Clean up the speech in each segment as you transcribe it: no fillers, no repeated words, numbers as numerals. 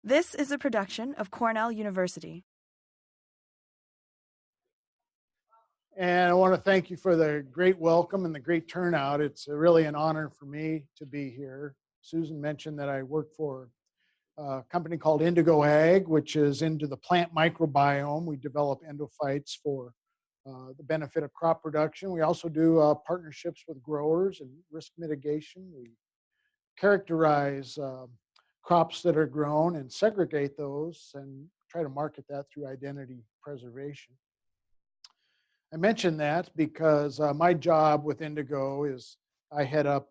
This is a production of Cornell University. And I want to thank you for the great welcome and the great turnout. It's really an honor for me to be here. Susan mentioned that I work for a company called Indigo Ag, which is into the plant microbiome. We develop endophytes for the benefit of crop production. We also do partnerships with growers and risk mitigation. We characterize crops that are grown and segregate those and try to market that through identity preservation. I mention that because my job with Indigo is I head up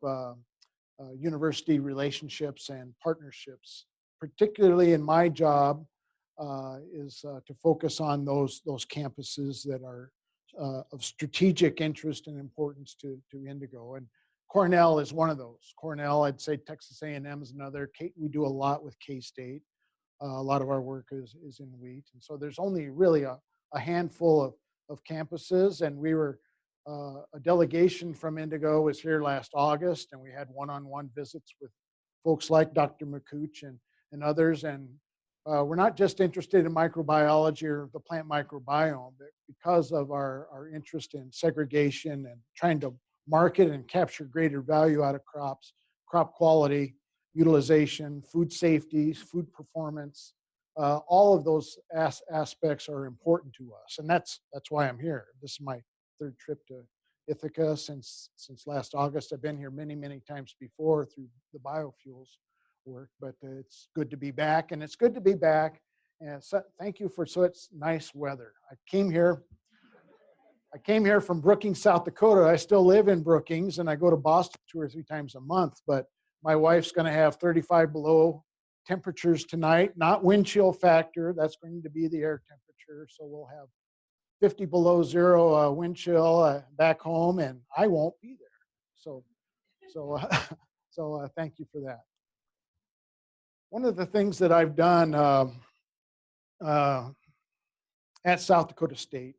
university relationships and partnerships. Particularly in my job is to focus on those campuses that are of strategic interest and importance to Indigo. And Cornell is one of those. Cornell, I'd say Texas A&M is another. We do a lot with K-State. A lot of our work is in wheat. And so there's only really a handful of campuses, and we were a delegation from Indigo was here last August, and we had one-on-one visits with folks like Dr. McCooch and others. And we're not just interested in microbiology or the plant microbiome, but because of our interest in segregation and trying to market and capture greater value out of crops, crop quality, utilization, food safety, food performance, all of those aspects are important to us, and that's why I'm here. This is my third trip to Ithaca since last August. I've been here many times before through the biofuels work, but it's good to be back, and it's good to be back. And so, thank you for such nice weather. I came here from Brookings, South Dakota. I still live in Brookings, and I go to Boston 2 or 3 times a month, but my wife's going to have 35 below temperatures tonight, not wind chill factor. That's going to be the air temperature. So we'll have 50 below zero wind chill back home, and I won't be there. So thank you for that. One of the things that I've done at South Dakota State,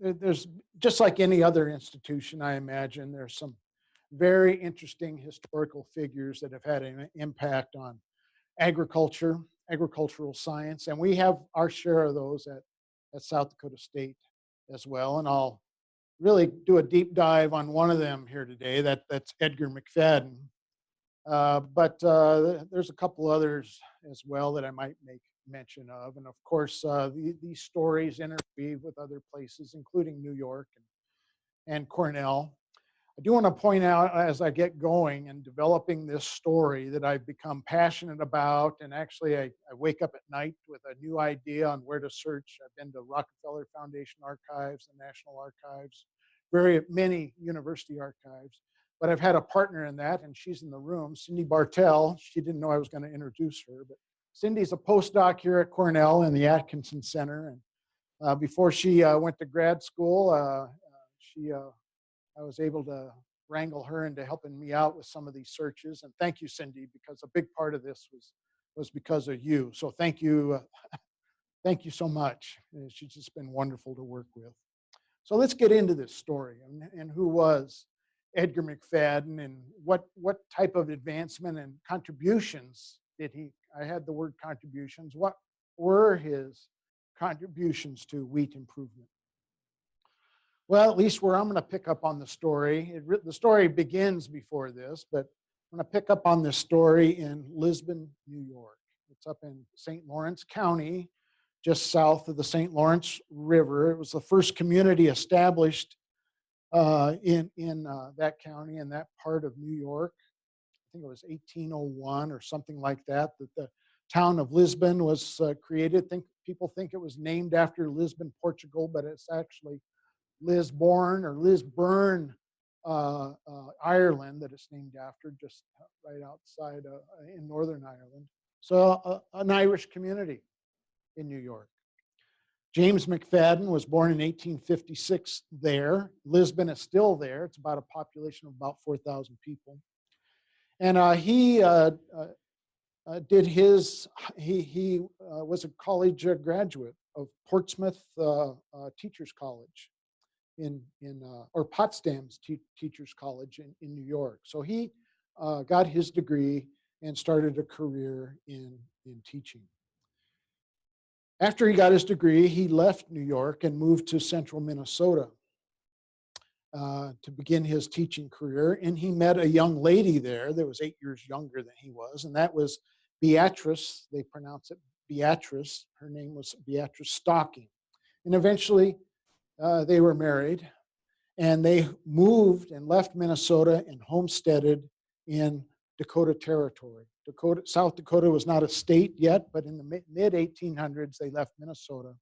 there's just like any other institution, I imagine, there's some very interesting historical figures that have had an impact on agriculture, agricultural science, and we have our share of those at South Dakota State as well. And I'll really do a deep dive on one of them here today. That's Edgar McFadden. But there's a couple others as well that I might make mention of. And of course, these stories interweave with other places, including New York and Cornell. I do want to point out as I get going and developing this story that I've become passionate about, and actually I wake up at night with a new idea on where to search. I've been to Rockefeller Foundation archives, the National Archives, very many university archives, but I've had a partner in that, and she's in the room, Cindy Bartell. She didn't know I was going to introduce her, but Cindy's a postdoc here at Cornell in the Atkinson Center, and before she went to grad school, I was able to wrangle her into helping me out with some of these searches. And thank you, Cindy, because a big part of this was because of you. So thank you so much. She's just been wonderful to work with. So let's get into this story and who was Edgar McFadden and what type of advancement and contributions did he? I had the word contributions. What were his contributions to wheat improvement? Well, at least where I'm going to pick up on the story. The story begins before this, but I'm going to pick up on this story in Lisbon, New York. It's up in St. Lawrence County, just south of the St. Lawrence River. It was the first community established in that county, in that part of New York. I think it was 1801 or something like that the town of Lisbon was created. People think it was named after Lisbon, Portugal, but it's actually Lisburn or Lisburn, Ireland, that it's named after, just right outside in Northern Ireland. So an Irish community in New York. James McFadden was born in 1856 there. Lisbon is still there. It's about a population of about 4,000 people. And he was a college graduate of Portsmouth Teachers College or Potsdam's Teachers College in New York. So he got his degree and started a career in teaching. After he got his degree, he left New York and moved to central Minnesota to begin his teaching career. And he met a young lady there that was 8 years younger than he was, and that was Beatrice. They pronounce it Beatrice. Her name was Beatrice Stocking. And eventually they were married, and they moved and left Minnesota and homesteaded in Dakota Territory. South Dakota was not a state yet, but in the mid 1800s, they left Minnesota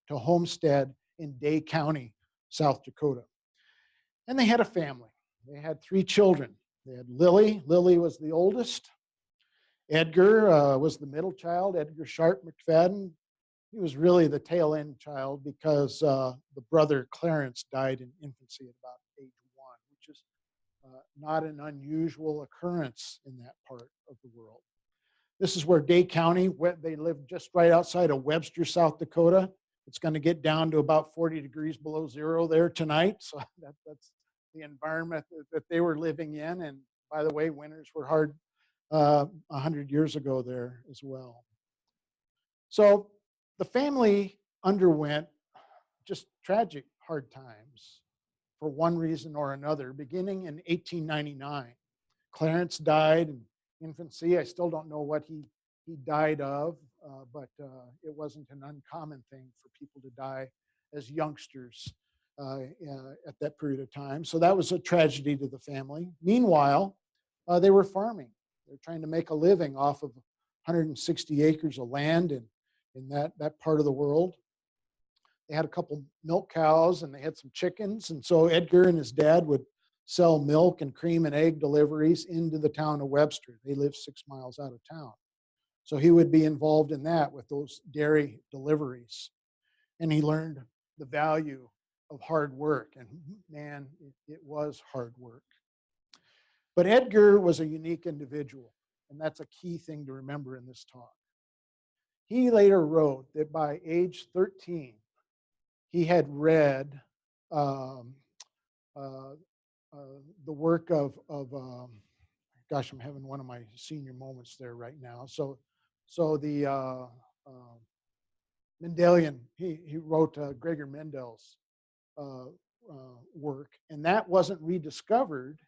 to homestead in Day County, South Dakota. And they had a family. They had 3 children. They had Lily. Lily was the oldest. Edgar was the middle child, Edgar Sharp McFadden. He was really the tail end child because the brother Clarence died in infancy at about age 1, which is not an unusual occurrence in that part of the world. This is where Day County, they lived just right outside of Webster, South Dakota. It's going to get down to about 40 degrees below zero there tonight. So that's the environment that they were living in. And by the way, winters were hard 100 years ago there as well. So the family underwent just tragic hard times for one reason or another, beginning in 1899. Clarence died in infancy. I still don't know what he died of, but it wasn't an uncommon thing for people to die as youngsters at that period of time. So that was a tragedy to the family. Meanwhile, they were farming. They're trying to make a living off of 160 acres of land in that part of the world. They had a couple milk cows and they had some chickens. And so Edgar and his dad would sell milk and cream and egg deliveries into the town of Webster. They lived 6 miles out of town. So he would be involved in that with those dairy deliveries. And he learned the value of hard work. And man, it was hard work. But Edgar was a unique individual. And that's a key thing to remember in this talk. He later wrote that by age 13, he had read the work of gosh, I'm having one of my senior moments there right now. So the Mendelian, he wrote Gregor Mendel's work, and that wasn't rediscovered.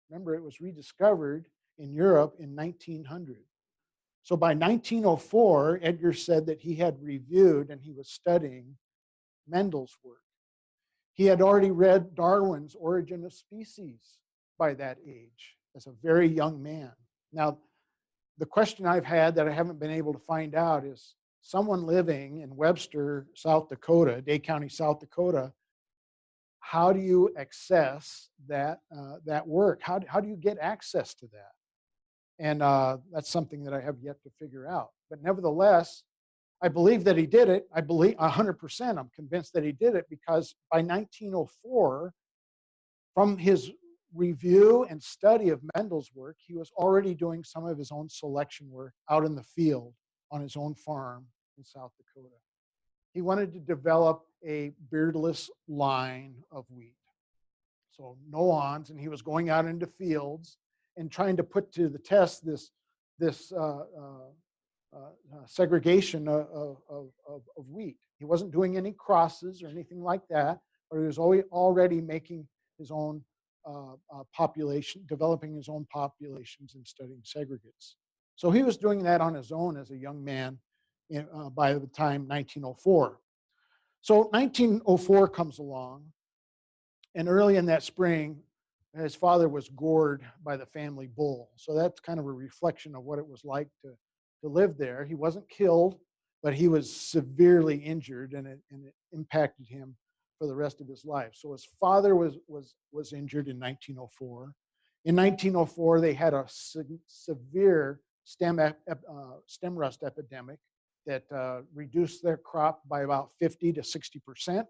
Remember, it was rediscovered in Europe in 1900. So by 1904, Edgar said that he had reviewed and he was studying Mendel's work. He had already read Darwin's Origin of Species by that age as a very young man. Now, the question I've had that I haven't been able to find out is someone living in Webster, South Dakota, Day County, South Dakota, how do you access that work? How do you get access to that? And that's something that I have yet to figure out. But nevertheless, I believe that he did it. I believe 100%. I'm convinced that he did it because by 1904, from his review and study of Mendel's work, he was already doing some of his own selection work out in the field on his own farm in South Dakota. He wanted to develop a beardless line of wheat. So no awns, and he was going out into fields and trying to put to the test this segregation of wheat. He wasn't doing any crosses or anything like that, but he was already making his own population, developing his own populations and studying segregates. So he was doing that on his own as a young man by the time 1904. So 1904 comes along, and early in that spring, his father was gored by the family bull. So that's kind of a reflection of what it was like to live there. He wasn't killed, but he was severely injured, and it impacted him for the rest of his life. So his father was injured in 1904. In 1904, they had a severe stem rust epidemic that reduced their crop by about 50 to 60%.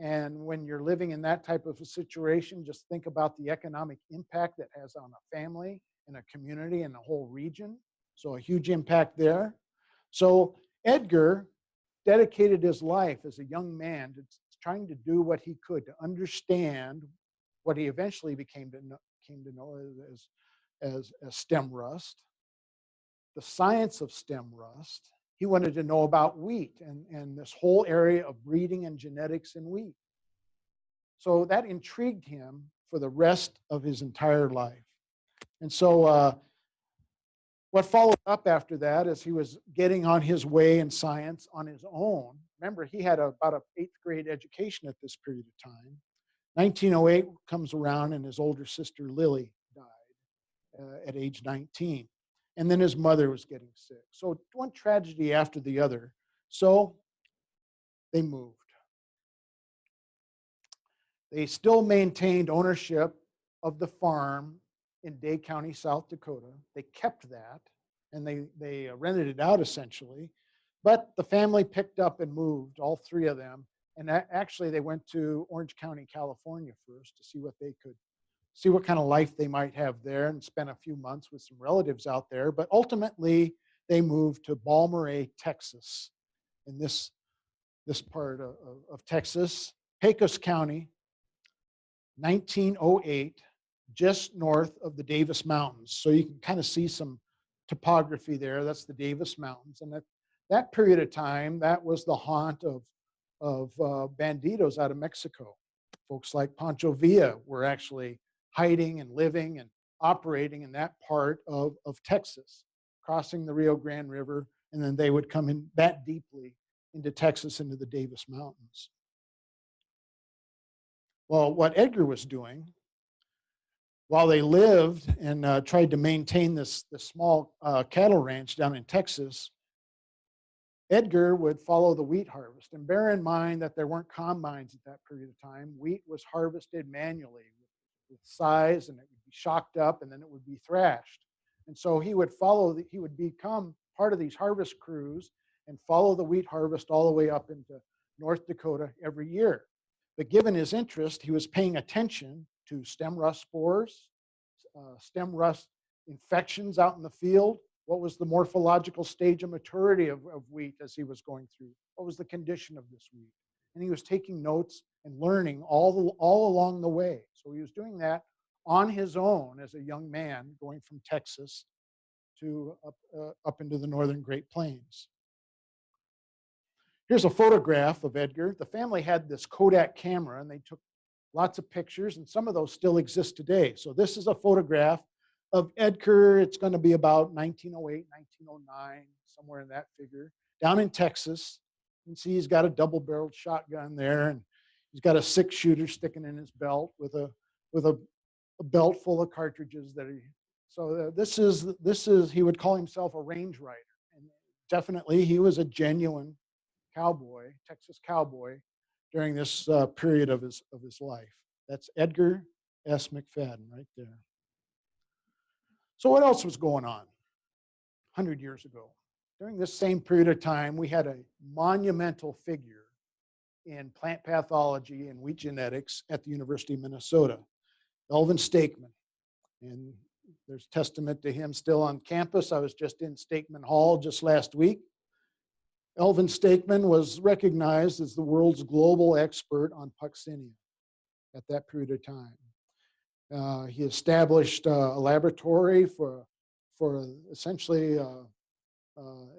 And when you're living in that type of a situation, just think about the economic impact that has on a family and a community and a whole region. So a huge impact there. So Edgar dedicated his life as a young man to trying to do what he could to understand what he eventually came to know as stem rust, the science of stem rust, he wanted to know about wheat and this whole area of breeding and genetics in wheat. So that intrigued him for the rest of his entire life. And so what followed up after that is he was getting on his way in science on his own. Remember, he had about an 8th grade education at this period of time. 1908 comes around and his older sister Lily died at age 19. And then his mother was getting sick. So one tragedy after the other. So they moved. They still maintained ownership of the farm in Day County, South Dakota. They kept that, and they rented it out essentially. But the family picked up and moved, all 3 of them. And actually, they went to Orange County, California first to see what kind of life they might have there, and spent a few months with some relatives out there. But ultimately, they moved to Balmorhea, Texas, in this part of Texas, Pecos County, 1908, just north of the Davis Mountains. So you can kind of see some topography there. That's the Davis Mountains. And that period of time, that was the haunt of banditos out of Mexico. Folks like Pancho Villa were actually hiding and living and operating in that part of Texas, crossing the Rio Grande River, and then they would come in that deeply into Texas, into the Davis Mountains. Well, what Edgar was doing while they lived and tried to maintain this small cattle ranch down in Texas, Edgar would follow the wheat harvest. And bear in mind that there weren't combines at that period of time. Wheat was harvested manually with size, and it would be shocked up, and then it would be thrashed. And so he would become part of these harvest crews and follow the wheat harvest all the way up into North Dakota every year. But given his interest, he was paying attention to stem rust spores, stem rust infections out in the field. What was the morphological stage of maturity of wheat as he was going through? What was the condition of this wheat? And he was taking notes and learning all along the way. So he was doing that on his own as a young man, going from Texas to up into the northern Great Plains. Here's a photograph of Edgar. The family had this Kodak camera, and they took lots of pictures, and some of those still exist today. So this is a photograph of Edgar. It's going to be about 1908, 1909, somewhere in that figure, down in Texas. You can see he's got a double-barreled shotgun there, and he's got a 6-shooter sticking in his belt with a belt full of cartridges that he. So this is he would call himself a range rider, and definitely he was a genuine cowboy, Texas cowboy, during this period of his life. That's Edgar S. McFadden right there. So what else was going on 100 years ago? During this same period of time, we had a monumental figure in plant pathology and wheat genetics at the University of Minnesota, Elvin Stakeman. And there's testament to him still on campus. I was just in Stakeman Hall just last week. Elvin Stakeman was recognized as the world's global expert on Puccinia at that period of time. He established a laboratory for essentially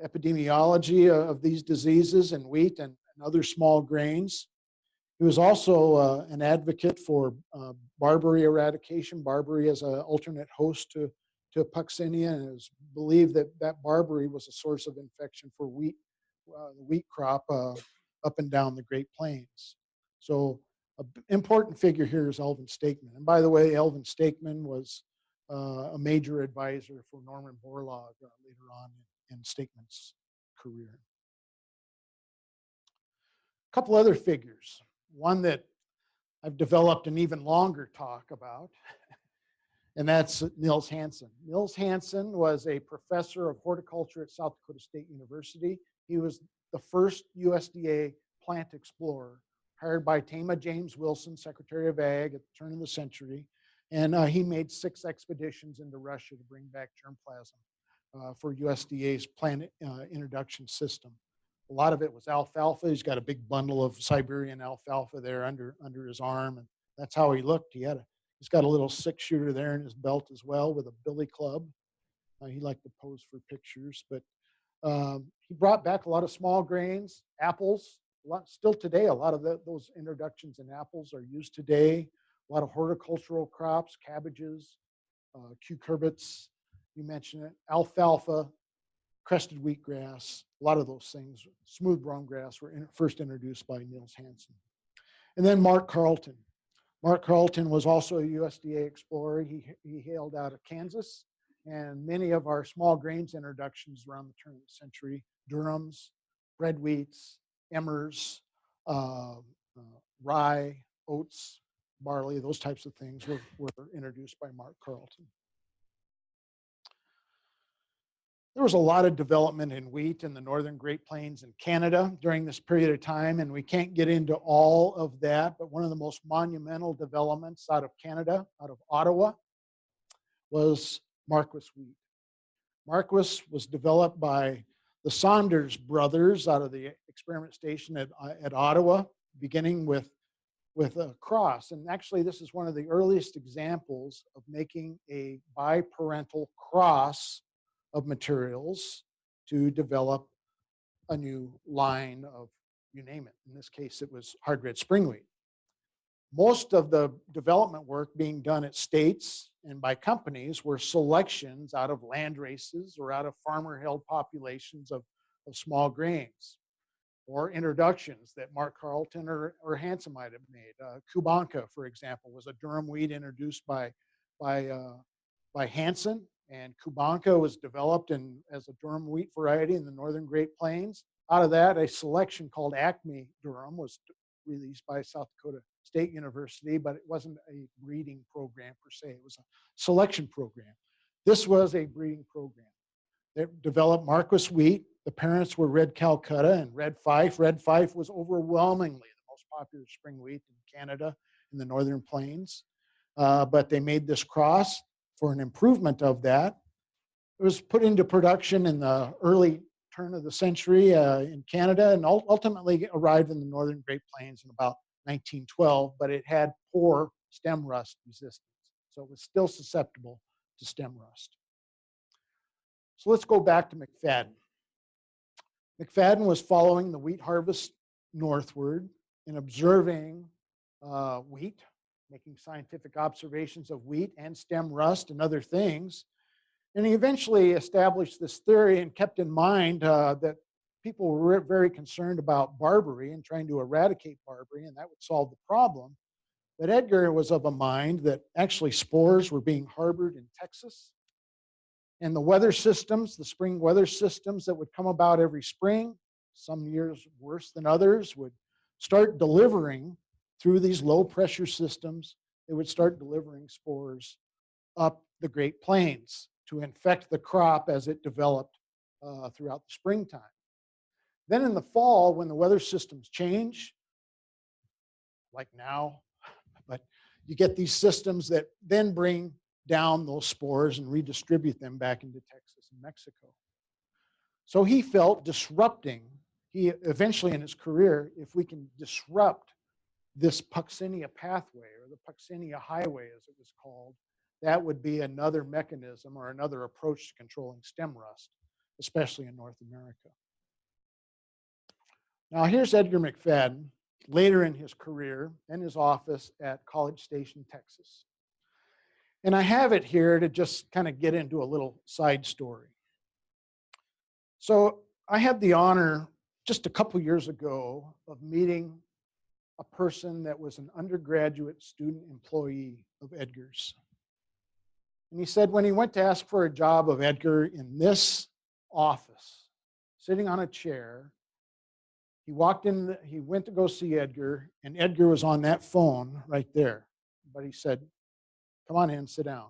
epidemiology of these diseases in wheat and other small grains. He was also an advocate for barberry eradication, barberry as an alternate host to Puccinia, and it was believed that barberry was a source of infection for wheat. The wheat crop up and down the Great Plains. So an important figure here is Elvin Stakeman. And by the way, Elvin Stakeman was a major advisor for Norman Borlaug later on in Stakeman's career. A couple other figures. One that I've developed an even longer talk about, and that's Nils Hansen. Nils Hansen was a professor of horticulture at South Dakota State University. He was the first USDA plant explorer, hired by Tama James Wilson, Secretary of Ag at the turn of the century. And he made 6 expeditions into Russia to bring back germplasm for USDA's plant introduction system. A lot of it was alfalfa. He's got a big bundle of Siberian alfalfa there under his arm, and that's how he looked. He's got a little 6-shooter there in his belt as well with a billy club. He liked to pose for pictures, but He brought back a lot of small grains, apples. Still today, a lot of those introductions in apples are used today. A lot of horticultural crops, cabbages, cucurbits, you mentioned it, alfalfa, crested wheatgrass, a lot of those things. Smooth brown grass were first introduced by Niels Hansen. And then Mark Carleton. Mark Carleton was also a USDA explorer. He hailed out of Kansas, and many of our small grains introductions around the turn of the century, durums, bread wheats, emmers, rye, oats, barley, those types of things were introduced by Mark Carleton. There was a lot of development in wheat in the northern Great Plains in Canada during this period of time, and we can't get into all of that, but one of the most monumental developments out of Canada, out of Ottawa, was Marquis wheat. Marquis was developed by the Saunders brothers out of the experiment station at Ottawa, beginning with a cross. And actually, this is one of the earliest examples of making a biparental cross of materials to develop a new line of, you name it. In this case, it was hard red spring wheat. Most of the development work being done at states and by companies were selections out of land races or out of farmer-held populations of small grains, or introductions that Mark Carleton or Hansen might have made. Kubanka, for example, was a durum wheat introduced by Hansen, and Kubanka was developed as a durum wheat variety in the northern Great Plains. Out of that, a selection called Acme durum was released by South Dakota State University, but it wasn't a breeding program per se. It was a selection program. This was a breeding program that developed Marquis wheat. The parents were Red Calcutta and Red Fife. Red Fife was overwhelmingly the most popular spring wheat in Canada in the northern plains. But they made this cross for an improvement of that. It was put into production in the early turn of the century in Canada, and ultimately arrived in the northern Great Plains in about 1912, but it had poor stem rust resistance. So it was still susceptible to stem rust. So let's go back to McFadden. McFadden was following the wheat harvest northward and observing wheat, making scientific observations of wheat and stem rust and other things. And he eventually established this theory and kept in mind that people were very concerned about barberry and trying to eradicate barberry, and that would solve the problem. But Edgar was of a mind that actually spores were being harbored in Texas. And the weather systems, the spring weather systems that would come about every spring, some years worse than others, would start delivering through these low pressure systems. They would start delivering spores up the Great Plains to infect the crop as it developed throughout the springtime. Then in the fall, when the weather systems change, like now, but you get these systems that then bring down those spores and redistribute them back into Texas and Mexico. So he felt disrupting, he eventually in his career, if we can disrupt this Puccinia pathway, or the Puccinia highway as it was called, that would be another mechanism or another approach to controlling stem rust, especially in North America. Now here's Edgar McFadden later in his career in his office at College Station, Texas. And I have it here to just kind of get into a little side story. So I had the honor just a couple years ago of meeting a person that was an undergraduate student employee of Edgar's. And he said when he went to ask for a job of Edgar in this office, sitting on a chair, he walked in, he went to go see Edgar, and Edgar was on that phone right there. But he said, "Come on in, sit down."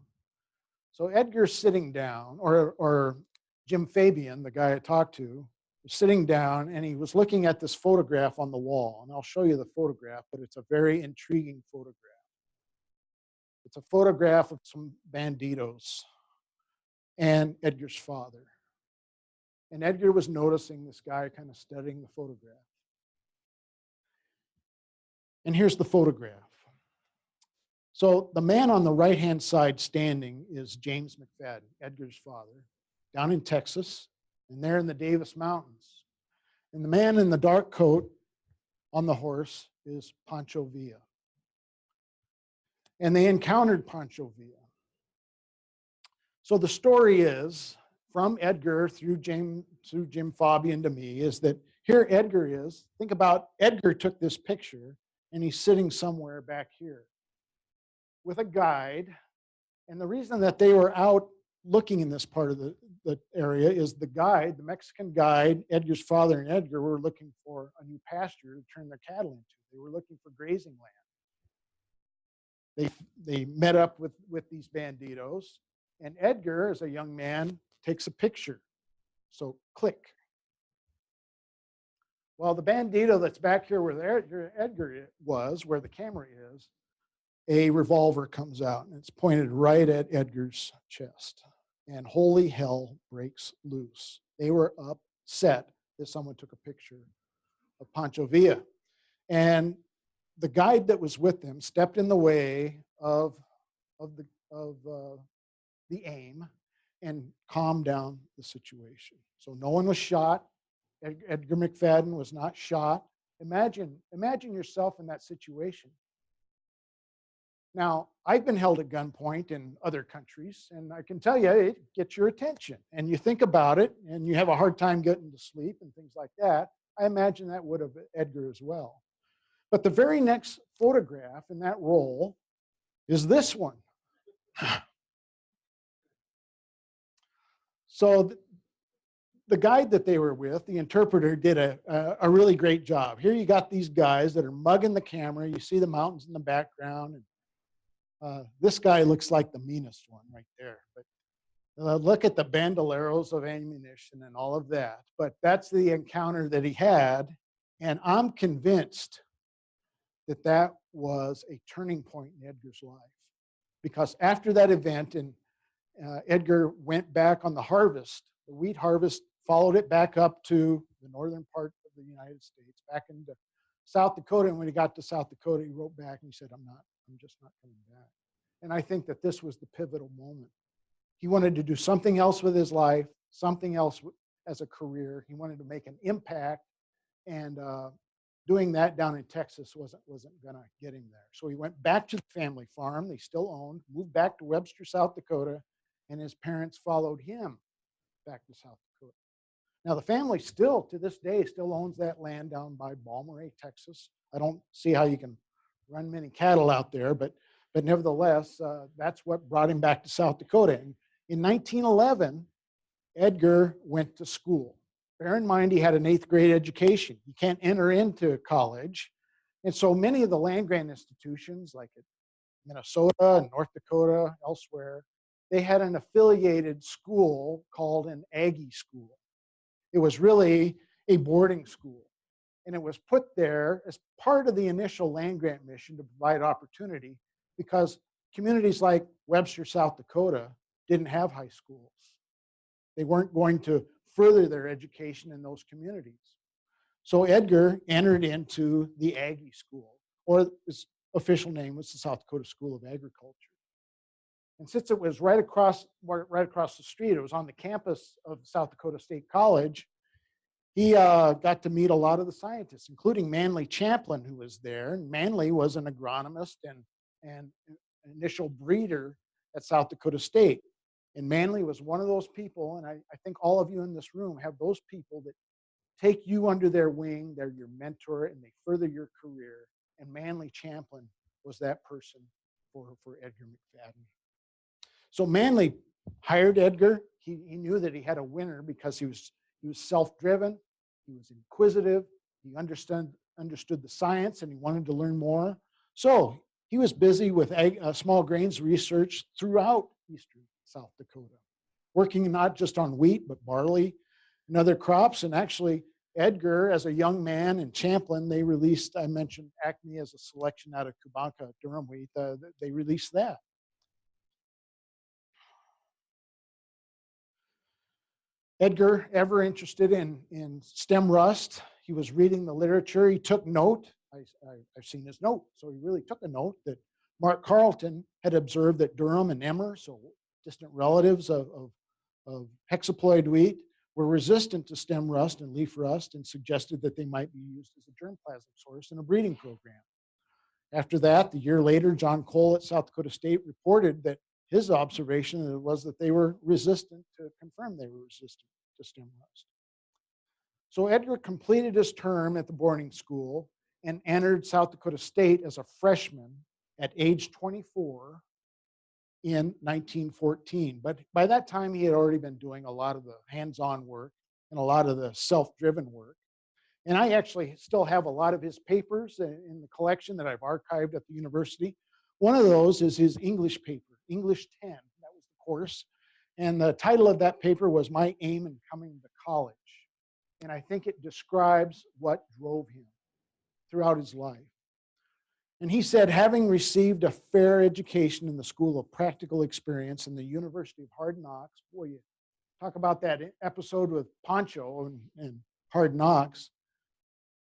So Edgar's sitting down, or Jim Fabian, the guy I talked to, was sitting down, and he was looking at this photograph on the wall. And I'll show you the photograph, but it's a very intriguing photograph. It's a photograph of some banditos and Edgar's father. And Edgar was noticing this guy kind of studying the photograph. And here's the photograph. So the man on the right-hand side standing is James McFadden, Edgar's father, down in Texas. and they're in the Davis Mountains. And the man in the dark coat on the horse is Pancho Villa. And they encountered Pancho Villa. So the story is, from Edgar through Jim Fabian to me, is that here Edgar is. Think about Edgar took this picture, and he's sitting somewhere back here with a guide. And the reason that they were out looking in this part of the area is the guide, the Mexican guide, Edgar's father and Edgar were looking for a new pasture to turn their cattle into. They were looking for grazing land. They met up with these banditos, and Edgar, as a young man, takes a picture. So click. Well, the bandito that's back here where Edgar was, where the camera is, a revolver comes out, and it's pointed right at Edgar's chest. And holy hell breaks loose. They were upset that someone took a picture of Pancho Villa. And the guide that was with them stepped in the way of the aim and calmed down the situation. So no one was shot. Edgar McFadden was not shot. Imagine yourself in that situation. Now, I've been held at gunpoint in other countries, and I can tell you, it gets your attention. And you think about it, and you have a hard time getting to sleep and things like that. I imagine that would have Edgar as well. But the very next photograph in that roll is this one. So the guide that they were with, the interpreter, did a really great job. Here you got these guys that are mugging the camera. You see the mountains in the background. And this guy looks like the meanest one right there. But look at the bandoleros of ammunition and all of that. But that's the encounter that he had. And I'm convinced that that was a turning point in Edgar's life. Because after that event, and Edgar went back on the harvest, the wheat harvest, followed it back up to the northern part of the United States, back into South Dakota. And when he got to South Dakota, he wrote back and he said, I'm just not coming back. And I think that this was the pivotal moment. He wanted to do something else with his life, something else as a career. He wanted to make an impact, and doing that down in Texas wasn't going to get him there. So he went back to the family farm they still owned, moved back to Webster, South Dakota, and his parents followed him back to South Dakota. Now, the family still, to this day, still owns that land down by Balmorhea, Texas. I don't see how you can run many cattle out there, but nevertheless, that's what brought him back to South Dakota. And in 1911, Edgar went to school. Bear in mind, he had an 8th grade education. You can't enter into college. And so many of the land-grant institutions, like at Minnesota and North Dakota, elsewhere, they had an affiliated school called an Aggie school. It was really a boarding school. And it was put there as part of the initial land-grant mission to provide opportunity, because communities like Webster, South Dakota didn't have high schools. They weren't going to further their education in those communities. So Edgar entered into the Aggie School, or its official name was the South Dakota School of Agriculture. And since it was right across the street, it was on the campus of South Dakota State College, he got to meet a lot of the scientists, including Manly Champlin, who was there. And Manly was an agronomist and initial breeder at South Dakota State. And Manly was one of those people, and I think all of you in this room have those people that take you under their wing. They're your mentor, and they further your career. And Manly Champlin was that person for Edgar McFadden. So Manly hired Edgar. He knew that he had a winner because he was self-driven, he was inquisitive, he understood the science, and he wanted to learn more. So he was busy with small grains research throughout eastern South Dakota, working not just on wheat, but barley and other crops. And actually, Edgar, as a young man, and Champlin, they released, I mentioned Acme as a selection out of Kubanka durum wheat, they released that. Edgar, ever interested in stem rust, he was reading the literature. He took note. I've seen his note. So he really took a note that Mark Carleton had observed that durum and emmer, so distant relatives of hexaploid wheat, were resistant to stem rust and leaf rust and suggested that they might be used as a germplasm source in a breeding program. After that, the year later, John Cole at South Dakota State reported that his observation was that they were resistant to confirm they were resistant to stem rust. So Edgar completed his term at the boarding school and entered South Dakota State as a freshman at age 24 in 1914. But by that time, he had already been doing a lot of the hands-on work and a lot of the self-driven work. And I actually still have a lot of his papers in the collection that I've archived at the university. One of those is his English paper, English 10. That was the course. And the title of that paper was My Aim in Coming to College. And I think it describes what drove him throughout his life. And he said, having received a fair education in the School of Practical Experience in the University of Hard Knocks, boy, you talk about that episode with Pancho and Hard Knocks,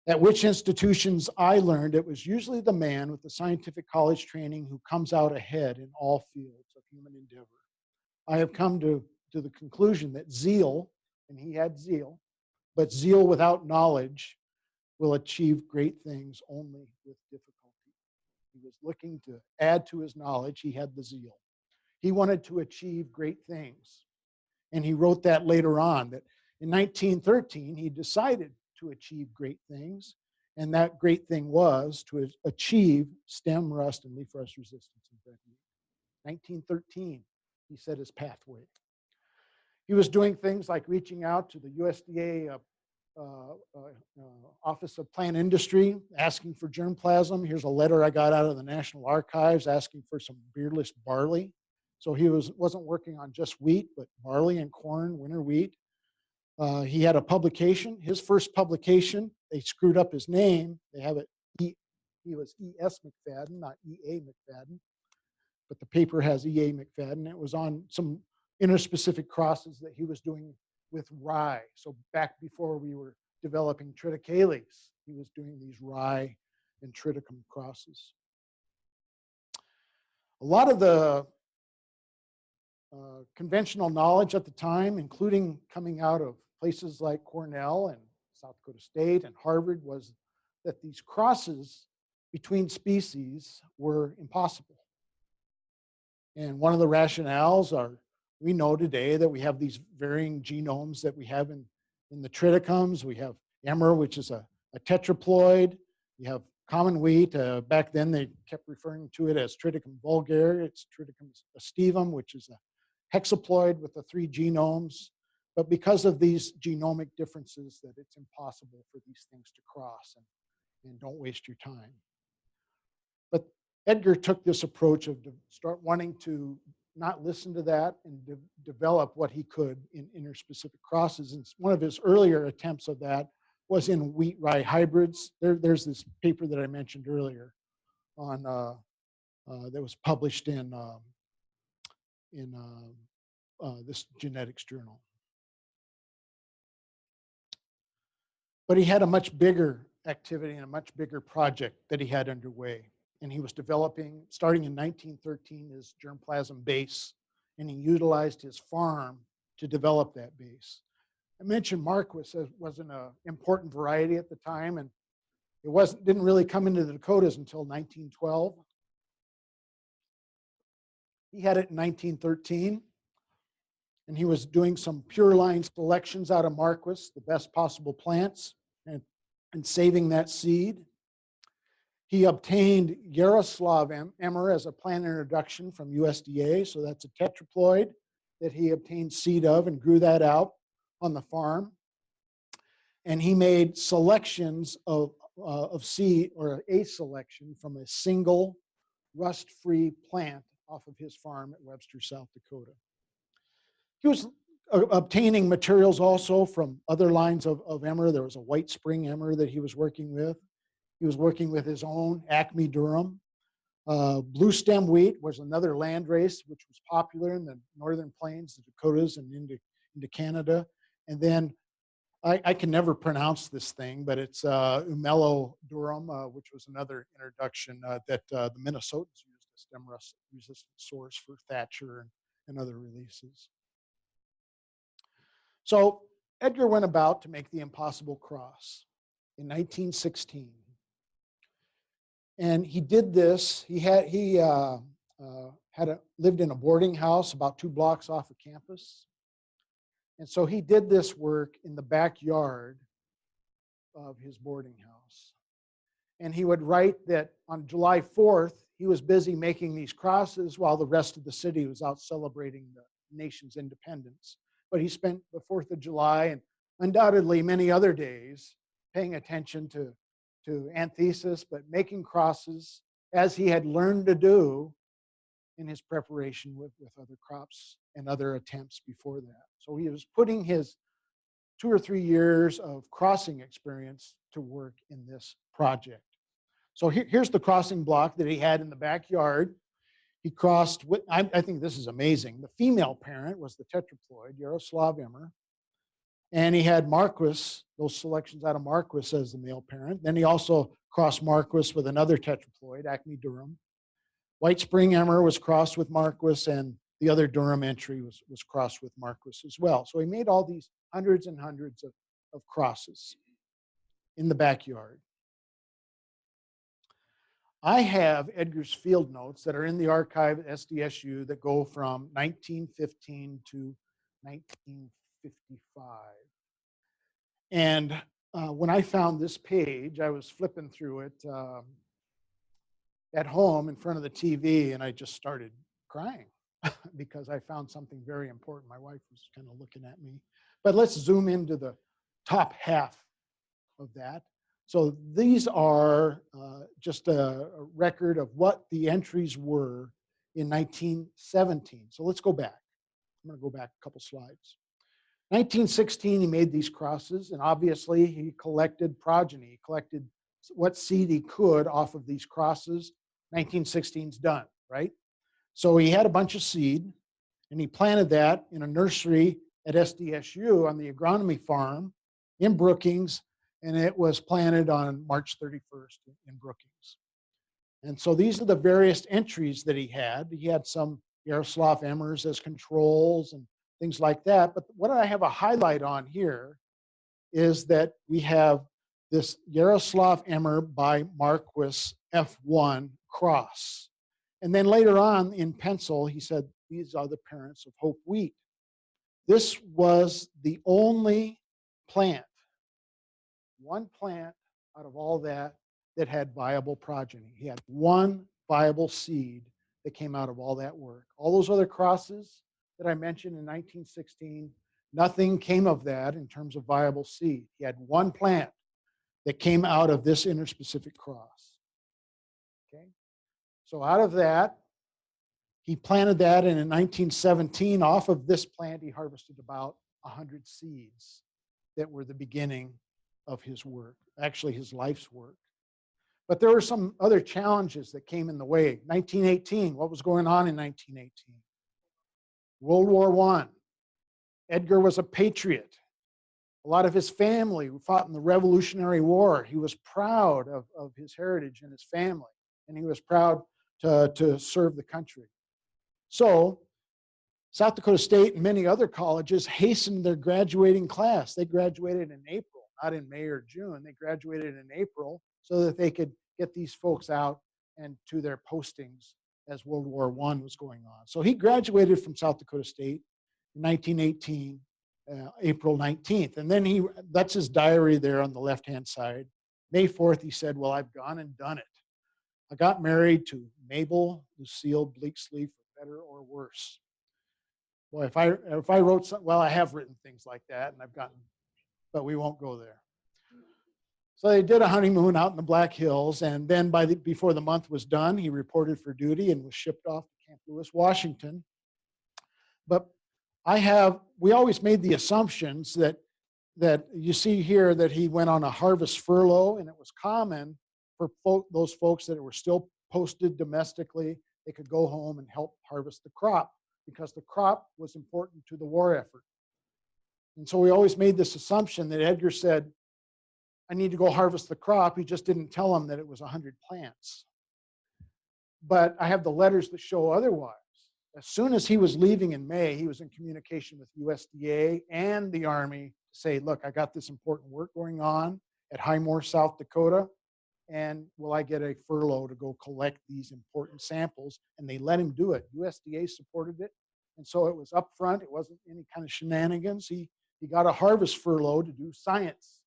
at which institutions I learned it was usually the man with the scientific college training who comes out ahead in all fields of human endeavor. I have come to the conclusion that zeal, and he had zeal, but zeal without knowledge will achieve great things only with difficulty. He was looking to add to his knowledge. He had the zeal. He wanted to achieve great things. And he wrote that later on, that in 1913, he decided to achieve great things. And that great thing was to achieve stem rust and leaf rust resistance in bread wheat. 1913, he set his pathway. He was doing things like reaching out to the USDA Office of Plant Industry, asking for germplasm. Here's a letter I got out of the National Archives asking for some beardless barley. So he wasn't working on just wheat, but barley and corn, winter wheat. He had a publication, his first publication. They screwed up his name. They have it, he was E.S. McFadden, not E.A. McFadden, but the paper has E.A. McFadden. It was on some interspecific crosses that he was doing with rye. So back before we were developing triticales, he was doing these rye and triticum crosses. A lot of the conventional knowledge at the time, including coming out of places like Cornell and South Dakota State and Harvard, was that these crosses between species were impossible. And one of the rationales are, we know today that we have these varying genomes that we have in the triticums. We have emmer, which is a tetraploid. You have common wheat. Back then, they kept referring to it as Triticum vulgare. It's Triticum aestivum, which is a hexaploid with the 3 genomes. But because of these genomic differences, that it's impossible for these things to cross, and don't waste your time. But Edgar took this approach of start wanting to not listen to that and develop what he could in interspecific crosses. And one of his earlier attempts of that was in wheat-rye hybrids. There's this paper that I mentioned earlier on that was published in this genetics journal. But he had a much bigger activity and a much bigger project that he had underway. And he was developing, starting in 1913, his germplasm base, and he utilized his farm to develop that base. I mentioned Marquis wasn't an important variety at the time, and it didn't really come into the Dakotas until 1912. He had it in 1913, and he was doing some pure line selections out of Marquis, the best possible plants, and saving that seed. He obtained Yaroslav emmer as a plant introduction from USDA, so that's a tetraploid that he obtained seed of and grew that out on the farm. And he made selections of seed, or a selection from a single rust-free plant off of his farm at Webster, South Dakota. He was obtaining materials also from other lines of emmer. There was a White Spring emmer that he was working with. He was working with his own Acme Durham. Blue stem wheat was another landrace which was popular in the northern plains, the Dakotas, and into Canada. And then I can never pronounce this thing, but it's Umelo Durham, which was another introduction that the Minnesotans used as stem rust resistant source for Thatcher and other releases. So Edgar went about to make the impossible cross in 1916. And he did this. Lived in a boarding house about 2 blocks off of campus. And so he did this work in the backyard of his boarding house. And he would write that on July 4th, he was busy making these crosses while the rest of the city was out celebrating the nation's independence. But he spent the 4th of July and undoubtedly many other days paying attention to antithesis, but making crosses as he had learned to do in his preparation with other crops and other attempts before that. So he was putting his 2 or 3 years of crossing experience to work in this project. So here's the crossing block that he had in the backyard. He crossed with, I think this is amazing. The female parent was the tetraploid, Yaroslav Emmer. And he had Marquis, those selections out of Marquis as the male parent. Then he also crossed Marquis with another tetraploid, Acme Durham. White Spring Emmer was crossed with Marquis, and the other Durham entry was crossed with Marquis as well. So he made all these hundreds and hundreds of crosses in the backyard. I have Edgar's field notes that are in the archive at SDSU that go from 1915 to 1955. And when I found this page, I was flipping through it at home in front of the TV, and I just started crying because I found something very important. My wife was kind of looking at me. But let's zoom into the top half of that. So these are just a record of what the entries were in 1917. So let's go back. I'm going to go back a couple slides. 1916, he made these crosses, and obviously he collected progeny. He collected what seed he could off of these crosses. 1916's done, right? So he had a bunch of seed, and he planted that in a nursery at SDSU on the agronomy farm in Brookings, and it was planted on March 31st in Brookings. And so these are the various entries that he had. He had some Yaroslav Emmers as controls and things like that. But what I have a highlight on here is that we have this Yaroslav Emmer by Marquis F1 cross. And then later on in pencil, he said, these are the parents of Hope wheat. This was the only plant, one plant out of all that had viable progeny. He had one viable seed that came out of all that work. All those other crosses that I mentioned in 1916, nothing came of that in terms of viable seed. He had one plant that came out of this interspecific cross. Okay? So out of that, he planted that, and in 1917, off of this plant, he harvested about 100 seeds that were the beginning of his work, actually his life's work. But there were some other challenges that came in the way. 1918, what was going on in 1918? World War I. Edgar was a patriot. A lot of his family fought in the Revolutionary War. He was proud of his heritage and his family, and he was proud to serve the country. So South Dakota State and many other colleges hastened their graduating class. They graduated in April, not in May or June. They graduated in April so that they could get these folks out and to their postings as World War I was going on. So he graduated from South Dakota State in 1918, April 19th. And then that's his diary there on the left-hand side. May 4th, he said, well, I've gone and done it. I got married to Mabel Lucille Bleaksleaf, for better or worse. Boy, if I wrote something, well, I have written things like that, and but we won't go there. So they did a honeymoon out in the Black Hills, and then before the month was done, he reported for duty and was shipped off to Camp Lewis, Washington. But we always made the assumptions that you see here that he went on a harvest furlough, and it was common for those folks that were still posted domestically, they could go home and help harvest the crop because the crop was important to the war effort. And so we always made this assumption that Edgar said, I need to go harvest the crop. He just didn't tell them that it was 100 plants. But I have the letters that show otherwise. As soon as he was leaving in May, he was in communication with USDA and the Army to say, look, I got this important work going on at Highmore, South Dakota, and will I get a furlough to go collect these important samples? And they let him do it. USDA supported it. And so it was up front. It wasn't any kind of shenanigans. He got a harvest furlough to do science.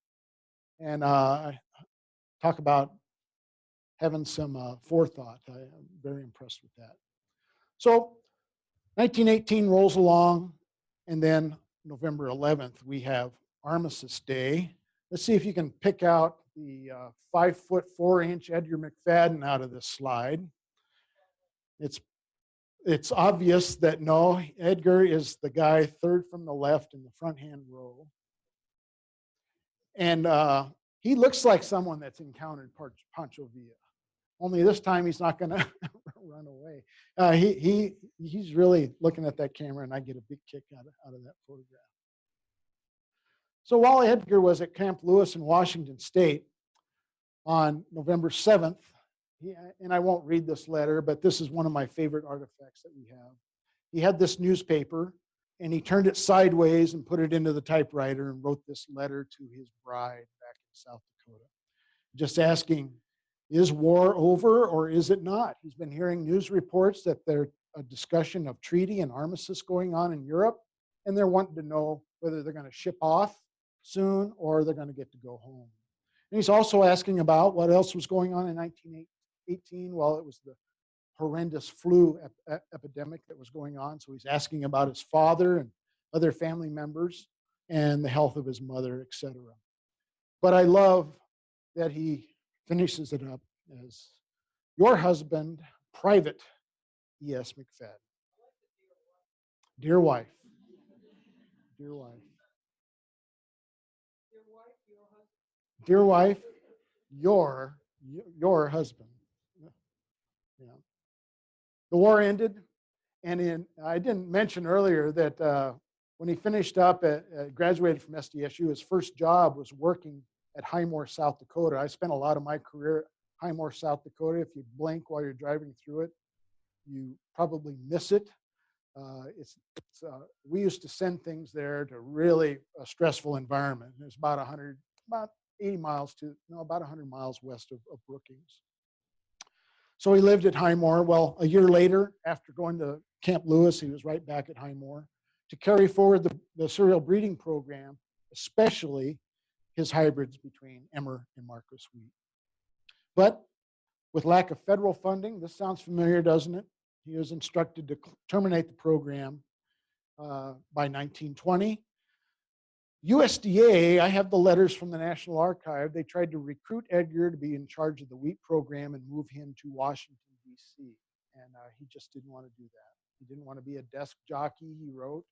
And talk about having some forethought. I'm very impressed with that. So 1918 rolls along, and then November 11th, we have Armistice Day. Let's see if you can pick out the 5'4" Edgar McFadden out of this slide. It's obvious that no, Edgar is the guy third from the left in the front hand row. And he looks like someone that's encountered Pancho Villa. Only this time he's not going to run away. He's really looking at that camera, and I get a big kick out of that photograph. So while Edgar was at Camp Lewis in Washington State on November 7th, and I won't read this letter, but this is one of my favorite artifacts that we have. He had this newspaper, and he turned it sideways and put it into the typewriter and wrote this letter to his bride back in South Dakota, just asking, is war over or is it not? He's been hearing news reports that there's a discussion of treaty and armistice going on in Europe, and they're wanting to know whether they're going to ship off soon or they're going to get to go home. And he's also asking about what else was going on in 1918. Well, it was the horrendous flu epidemic that was going on. So he's asking about his father and other family members and the health of his mother, etc. But I love that he finishes it up as your husband, Private E.S. McFadden. Dear wife. Dear wife. Dear wife, your husband. Yeah. The war ended, and I didn't mention earlier that when he finished up, graduated from SDSU, his first job was working at Highmore, South Dakota. I spent a lot of my career at Highmore, South Dakota. If you blink while you're driving through it, you probably miss it. We used to send things there to really a stressful environment. It was about 80 miles about 100 miles west of Brookings. So he lived at Highmore. Well, a year later, after going to Camp Lewis, he was right back at Highmore to carry forward the cereal breeding program, especially his hybrids between Emmer and Marcus wheat. But with lack of federal funding, this sounds familiar, doesn't it? He was instructed to terminate the program by 1920. USDA, I have the letters from the National Archive. They tried to recruit Edgar to be in charge of the wheat program and move him to Washington, D.C. And he just didn't want to do that. He didn't want to be a desk jockey, he wrote.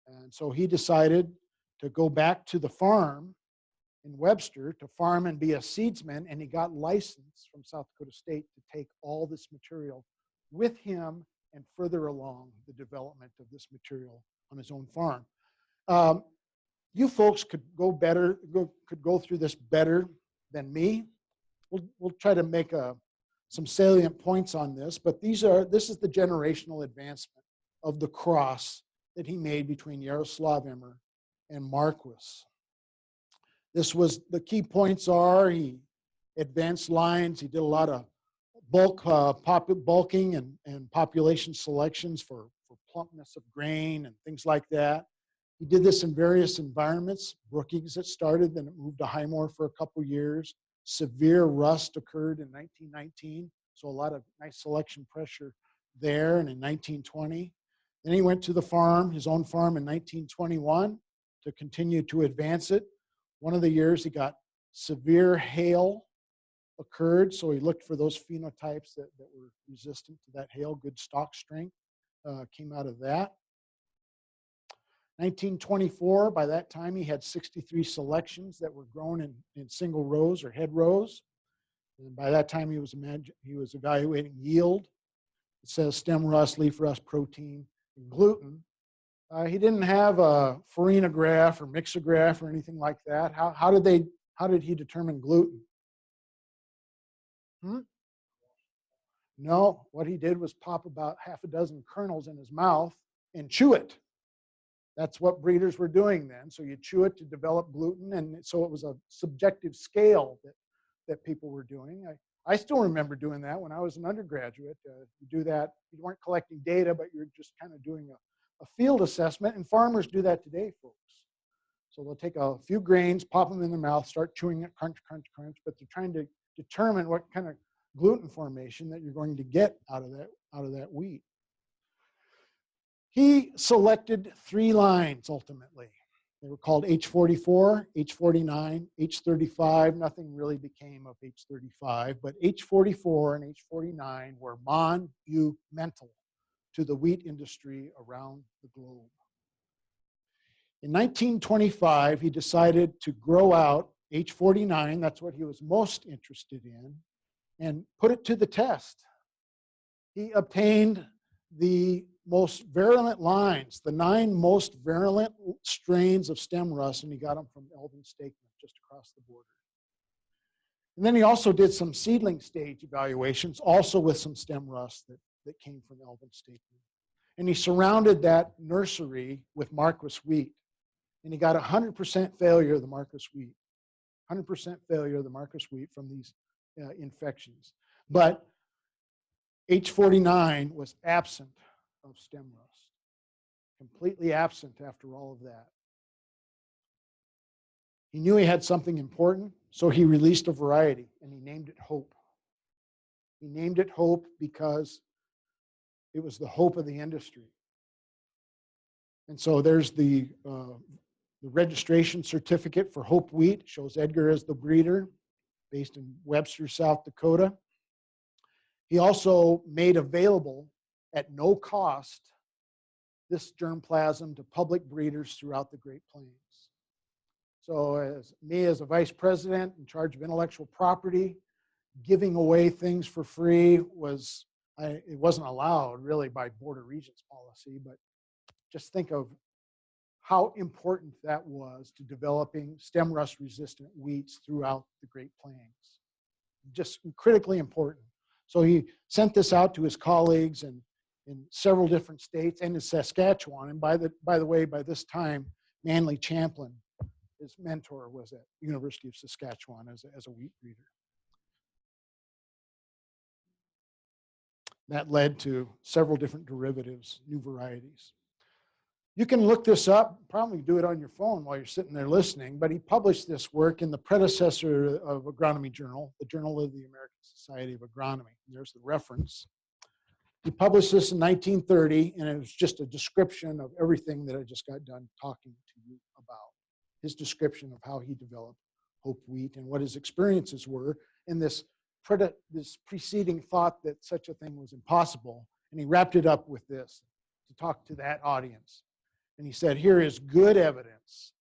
And so he decided to go back to the farm in Webster to farm and be a seedsman, and he got licensed from South Dakota State to take all this material with him and further along the development of this material on his own farm. You folks could go through this better than me. We'll try to make some salient points on this, but this is the generational advancement of the cross that he made between Yaroslav Emmer and Marquis. This was, the key points are, he advanced lines, he did a lot of bulking and population selections for plumpness of grain and things like that. He did this in various environments. Brookings it started, then it moved to Highmore for a couple years. Severe rust occurred in 1919, so a lot of nice selection pressure there, and in 1920. Then he went to the farm, his own farm in 1921 to continue to advance it. One of the years he got severe hail occurred, so he looked for those phenotypes that were resistant to that hail. Good stalk strength came out of that. 1924, by that time he had 63 selections that were grown in single rows or head rows. And by that time he was evaluating yield. It says stem rust, leaf rust, protein, and gluten. He didn't have a farinograph or mixograph or anything like that. How did he determine gluten? No, what he did was pop about half a dozen kernels in his mouth and chew it. That's what breeders were doing then. So you chew it to develop gluten, and so it was a subjective scale that people were doing. I still remember doing that when I was an undergraduate. You do that, you weren't collecting data, but you're just kind of doing a field assessment, and farmers do that today, folks. So they'll take a few grains, pop them in their mouth, start chewing it, crunch, crunch, crunch, but they're trying to determine what kind of gluten formation that you're going to get out of that wheat. He selected 3 lines ultimately. They were called H44, H49, H35. Nothing really became of H35, but H44 and H49 were monumental to the wheat industry around the globe. In 1925, he decided to grow out H49, that's what he was most interested in, and put it to the test. He obtained the most virulent lines, the 9 most virulent strains of stem rust, and he got them from Elvin Stakeman just across the border. And then he also did some seedling stage evaluations, also with some stem rust that came from Elvin Stakeman. And he surrounded that nursery with Marquis wheat, and he got 100% failure of the Marquis wheat, 100% failure of the Marquis wheat from these infections. But H49 was absent of stem rust, completely absent after all of that. He knew he had something important, so he released a variety, and he named it Hope. He named it Hope because it was the hope of the industry. And so there's the registration certificate for Hope wheat. It shows Edgar as the breeder, based in Webster, South Dakota. He also made available at no cost this germplasm to public breeders throughout the Great Plains. So as a vice president in charge of intellectual property, giving away things for free it wasn't allowed really by Board of Regents policy, but just think of how important that was to developing stem rust resistant wheats throughout the Great Plains. Just critically important. So he sent this out to his colleagues in several different states and in Saskatchewan. And by the way, by this time, Manly Champlin, his mentor, was at the University of Saskatchewan as a wheat breeder. That led to several different derivatives, new varieties. You can look this up, probably do it on your phone while you're sitting there listening, but he published this work in the predecessor of Agronomy Journal, the Journal of the American Society of Agronomy. There's the reference. He published this in 1930, and it was just a description of everything that I just got done talking to you about. His description of how he developed Hope wheat and what his experiences were in this preceding thought that such a thing was impossible. And he wrapped it up with this to talk to that audience. And he said, here is good evidence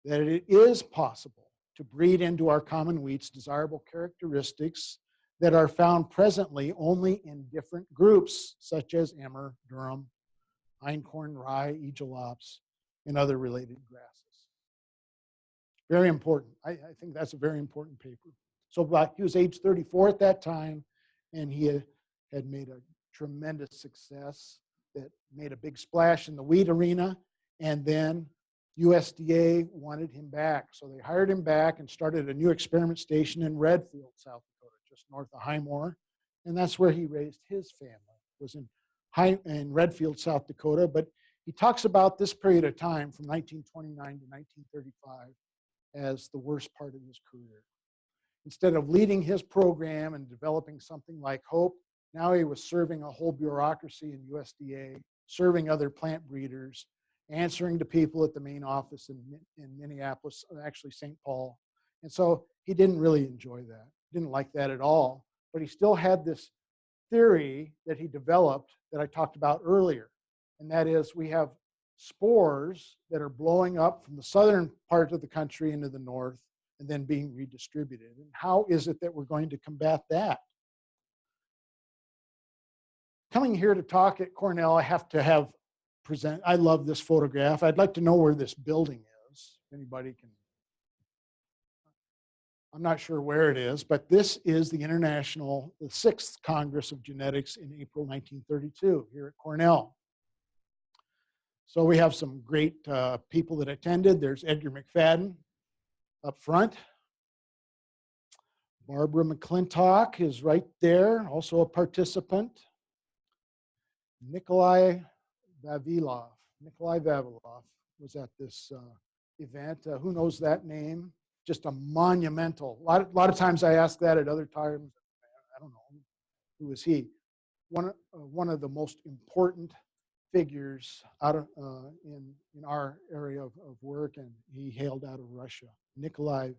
that it is possible to breed into our common wheats desirable characteristics that are found presently only in different groups, such as emmer, durum, einkorn, rye, aegialops, and other related grasses. Very important. I think that's a very important paper. So he was age 34 at that time, and he had made a tremendous success that made a big splash in the wheat arena. And then USDA wanted him back. So they hired him back and started a new experiment station in Redfield, South Dakota, just north of Highmore. And that's where he raised his family, was in Redfield, South Dakota. But he talks about this period of time from 1929 to 1935 as the worst part of his career. Instead of leading his program and developing something like Hope, now he was serving a whole bureaucracy in USDA, serving other plant breeders, answering to people at the main office in Minneapolis, actually St. Paul. And so he didn't really enjoy that. Didn't like that at all. But he still had this theory that he developed that I talked about earlier. And that is, we have spores that are blowing up from the southern part of the country into the north and then being redistributed. And how is it that we're going to combat that? Coming here to talk at Cornell, I have to present. I love this photograph. I'd like to know where this building is. Anybody can. I'm not sure where it is, but this is the 6th Congress of Genetics in April 1932 here at Cornell. So we have some great people that attended. There's Edgar McFadden up front. Barbara McClintock is right there, also a participant. Nikolai Vavilov was at this event. Who knows that name? Just a monumental. A lot of times I ask that at other times. I don't know. Who was he? One of the most important figures out of in our area of work, and he hailed out of Russia. Nikolai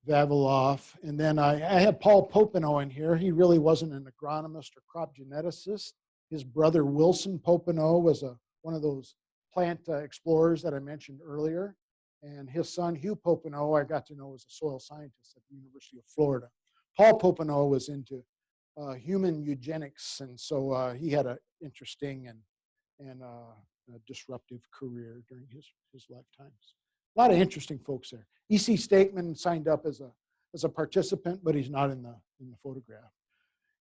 Vavilov. And then I had Paul Popenow in here. He really wasn't an agronomist or crop geneticist. His brother Wilson Popenow was one of those plant explorers that I mentioned earlier. And his son Hugh Popenow I got to know as a soil scientist at the University of Florida. Paul Popenow was into human eugenics, and so he had an interesting and disruptive career during his lifetimes. A lot of interesting folks there. E.C. Stakeman signed up as a participant, but he's not in the photograph.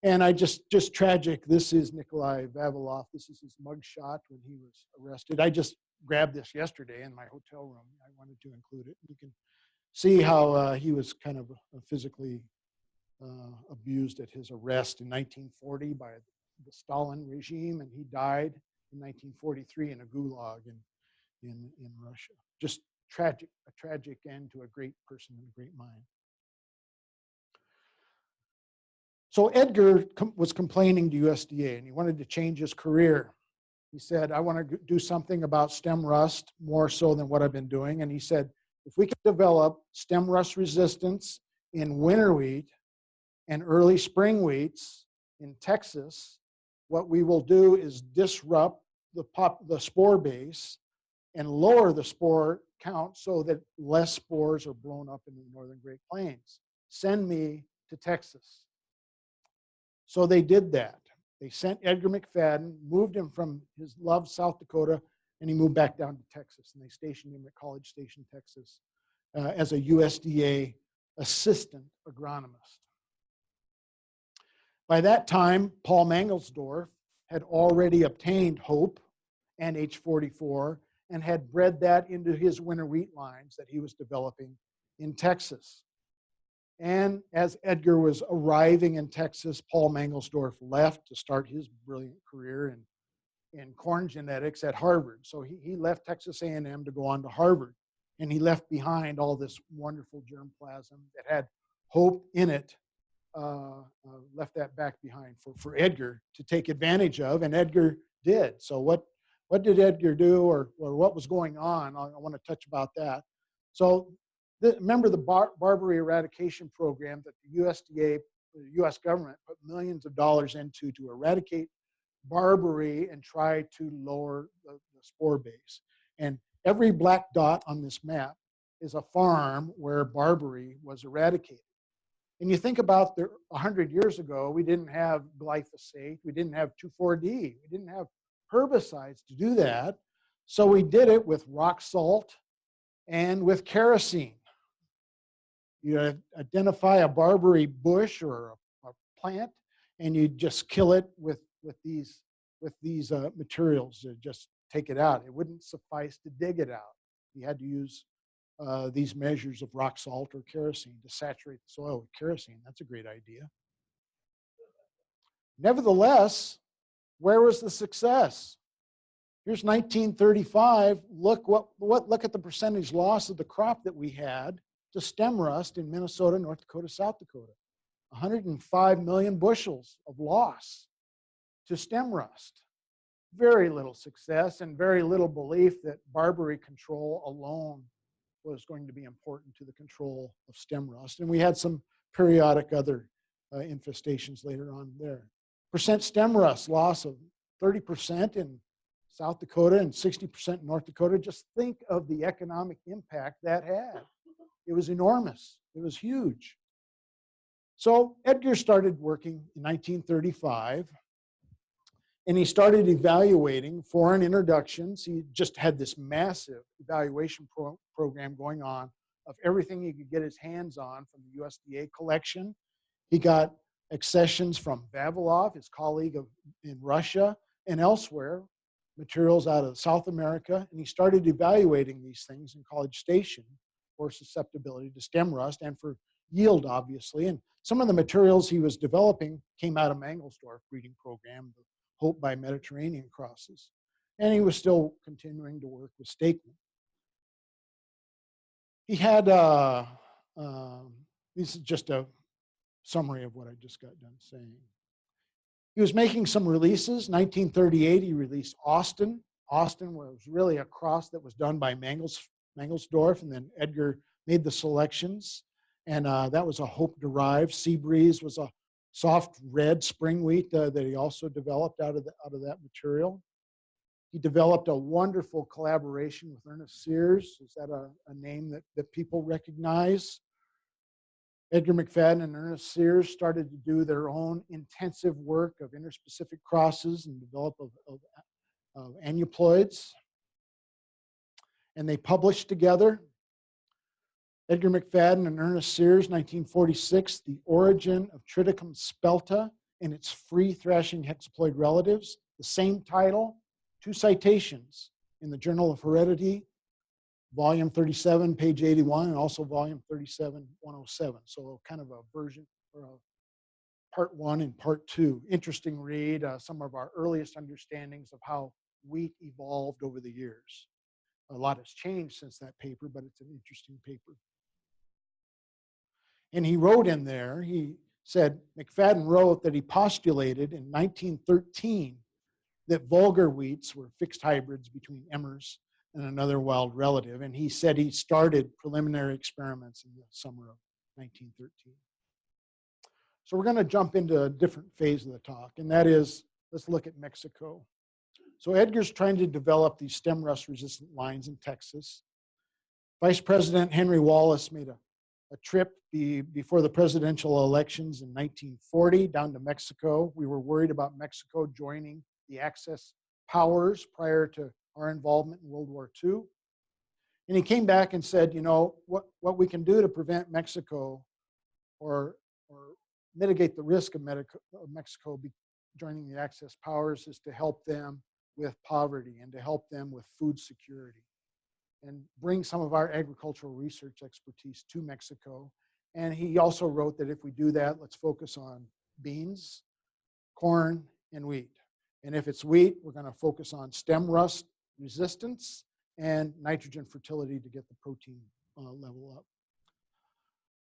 And I just tragic. This is Nikolai Vavilov. This is his mugshot when he was arrested. I just grabbed this yesterday in my hotel room. I wanted to include it. You can see how he was kind of physically abused at his arrest in 1940 by the Stalin regime, and he died in 1943 in a gulag in Russia. Just tragic, a tragic end to a great person and a great mind. So Edgar was complaining to USDA, and he wanted to change his career. He said, I want to do something about stem rust more so than what I've been doing. And he said, if we can develop stem rust resistance in winter wheat and early spring wheats in Texas, what we will do is disrupt the spore base and lower the spore count so that less spores are blown up in the northern Great Plains. Send me to Texas. So they did that. They sent Edgar McFadden, moved him from his loved South Dakota, and he moved back down to Texas. And they stationed him at College Station, Texas, as a USDA assistant agronomist. By that time, Paul Mangelsdorf had already obtained Hope and H44 and had bred that into his winter wheat lines that he was developing in Texas. And as Edgar was arriving in Texas, Paul Mangelsdorf left to start his brilliant career in corn genetics at Harvard. So he left Texas A&M to go on to Harvard. And he left behind all this wonderful germplasm that had hope in it, left that back behind for Edgar to take advantage of, and Edgar did. So what did Edgar do, or what was going on? I want to touch about that. So remember the Barbary eradication program that the USDA, the US government, put millions of dollars into to eradicate Barbary and try to lower the spore base. And every black dot on this map is a farm where Barbary was eradicated. And you think about 100 years ago, we didn't have glyphosate, we didn't have 2,4-D, we didn't have herbicides to do that. So we did it with rock salt and with kerosene. You identify a Barbary bush or a plant, and you just kill it with these materials to just take it out. It wouldn't suffice to dig it out. You had to use these measures of rock salt or kerosene to saturate the soil with kerosene. That's a great idea. Nevertheless, where was the success? Here's 1935. Look at the percentage loss of the crop that we had to stem rust in Minnesota, North Dakota, South Dakota. 105 million bushels of loss to stem rust. Very little success and very little belief that Barbary control alone was going to be important to the control of stem rust. And we had some periodic other infestations later on there. Percent stem rust loss of 30% in South Dakota and 60% in North Dakota. Just think of the economic impact that had. It was enormous. It was huge. So Edgar started working in 1935, and he started evaluating foreign introductions. He just had this massive evaluation program going on of everything he could get his hands on from the USDA collection. He got accessions from Vavilov, his colleague in Russia and elsewhere, materials out of South America, and he started evaluating these things in College Station for susceptibility to stem rust and for yield, obviously. And some of the materials he was developing came out of Mangelsdorf breeding program, the Hope by Mediterranean crosses. And he was still continuing to work with Stakeman. He had, this is just a summary of what I just got done saying. He was making some releases. 1938, he released Austin. Austin was really a cross that was done by Mangelsdorf, and then Edgar made the selections. And that was a Hope-derived. Seabreeze was a soft red spring wheat that he also developed out of that material. He developed a wonderful collaboration with Ernest Sears. Is that a name that people recognize? Edgar McFadden and Ernest Sears started to do their own intensive work of interspecific crosses and develop of aneuploids. And they published together. Edgar McFadden and Ernest Sears, 1946, The Origin of Triticum spelta and its Free Thrashing Hexaploid Relatives. The same title, 2 citations in the Journal of Heredity, volume 37, page 81, and also volume 37, 107. So kind of a version, or a part 1 and part 2. Interesting read, some of our earliest understandings of how wheat evolved over the years. A lot has changed since that paper, but it's an interesting paper. And he wrote in there, he said, McFadden wrote that he postulated in 1913 that vulgar wheats were fixed hybrids between Emmers and another wild relative. And he said he started preliminary experiments in the summer of 1913. So we're going to jump into a different phase of the talk, and that is, let's look at Mexico. So Edgar's trying to develop these stem rust resistant lines in Texas. Vice President Henry Wallace made a trip before the presidential elections in 1940 down to Mexico. We were worried about Mexico joining the Axis powers prior to our involvement in World War II. And he came back and said, you know, what we can do to prevent Mexico or mitigate the risk of Mexico joining the Axis powers is to help them with poverty and to help them with food security and bring some of our agricultural research expertise to Mexico. And he also wrote that if we do that, let's focus on beans, corn, and wheat. And if it's wheat, we're going to focus on stem rust resistance and nitrogen fertility to get the protein level up.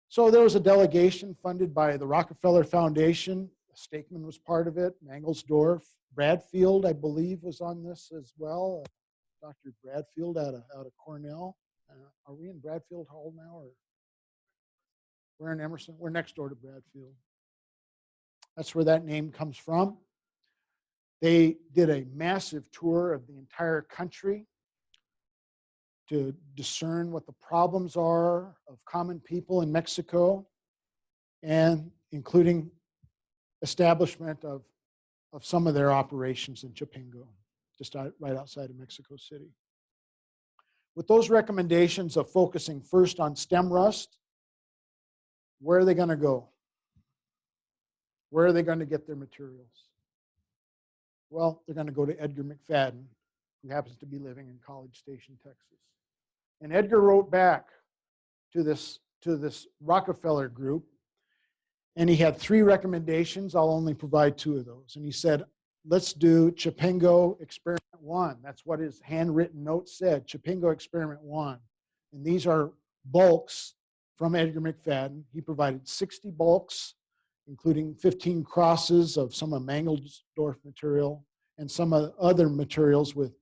So there was a delegation funded by the Rockefeller Foundation. Stakeman was part of it, Mangelsdorf. Bradfield, I believe, was on this as well. Dr. Bradfield out of Cornell. Are we in Bradfield Hall now, or we're in Emerson? We're next door to Bradfield. That's where that name comes from. They did a massive tour of the entire country to discern what the problems are of common people in Mexico, and including establishment of some of their operations in Chapingo, just right outside of Mexico City. With those recommendations of focusing first on stem rust, where are they going to go? Where are they going to get their materials? Well, they're going to go to Edgar McFadden, who happens to be living in College Station, Texas. And Edgar wrote back to this Rockefeller group, and he had 3 recommendations. I'll only provide 2 of those. And he said, let's do Chapingo Experiment 1. That's what his handwritten note said, Chapingo Experiment 1. And these are bulks from Edgar McFadden. He provided 60 bulks, including 15 crosses of some of Mangelsdorf material and some other materials with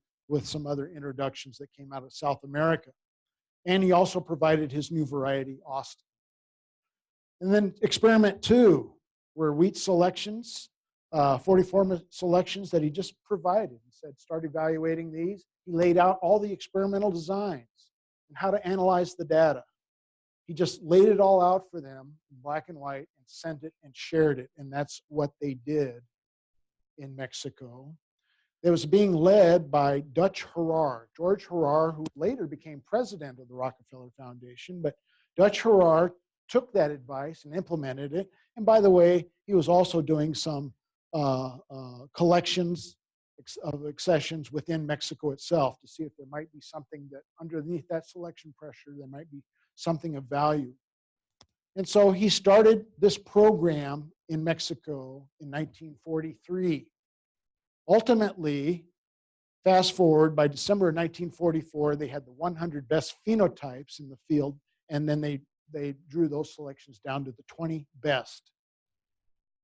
some other introductions that came out of South America. And he also provided his new variety, Austin. And then experiment 2 were wheat selections, 44 selections that he just provided. He said, start evaluating these. He laid out all the experimental designs and how to analyze the data. He just laid it all out for them in black and white and sent it and shared it. And that's what they did in Mexico. It was being led by Dutch Harar, George Harar, who later became president of the Rockefeller Foundation. But Dutch Harar took that advice and implemented it. And by the way, he was also doing some collections, accessions within Mexico itself to see if there might be something that underneath that selection pressure, there might be something of value. And so he started this program in Mexico in 1943. Ultimately, fast forward, by December of 1944, they had the 100 best phenotypes in the field, and then they drew those selections down to the 20 best.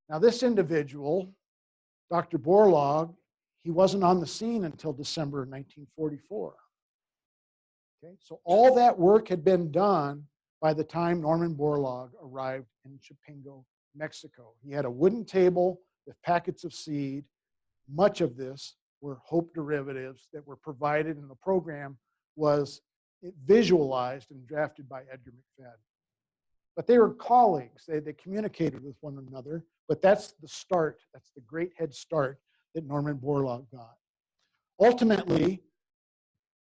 Now, this individual, Dr. Borlaug, he wasn't on the scene until December of 1944. Okay, so all that work had been done by the time Norman Borlaug arrived in Chapingo, Mexico. He had a wooden table with packets of seed. Much of this were hope derivatives that were provided, and the program was visualized and drafted by Edgar McFadden. But they were colleagues. They communicated with one another, but that's the start. That's the great head start that Norman Borlaug got. Ultimately,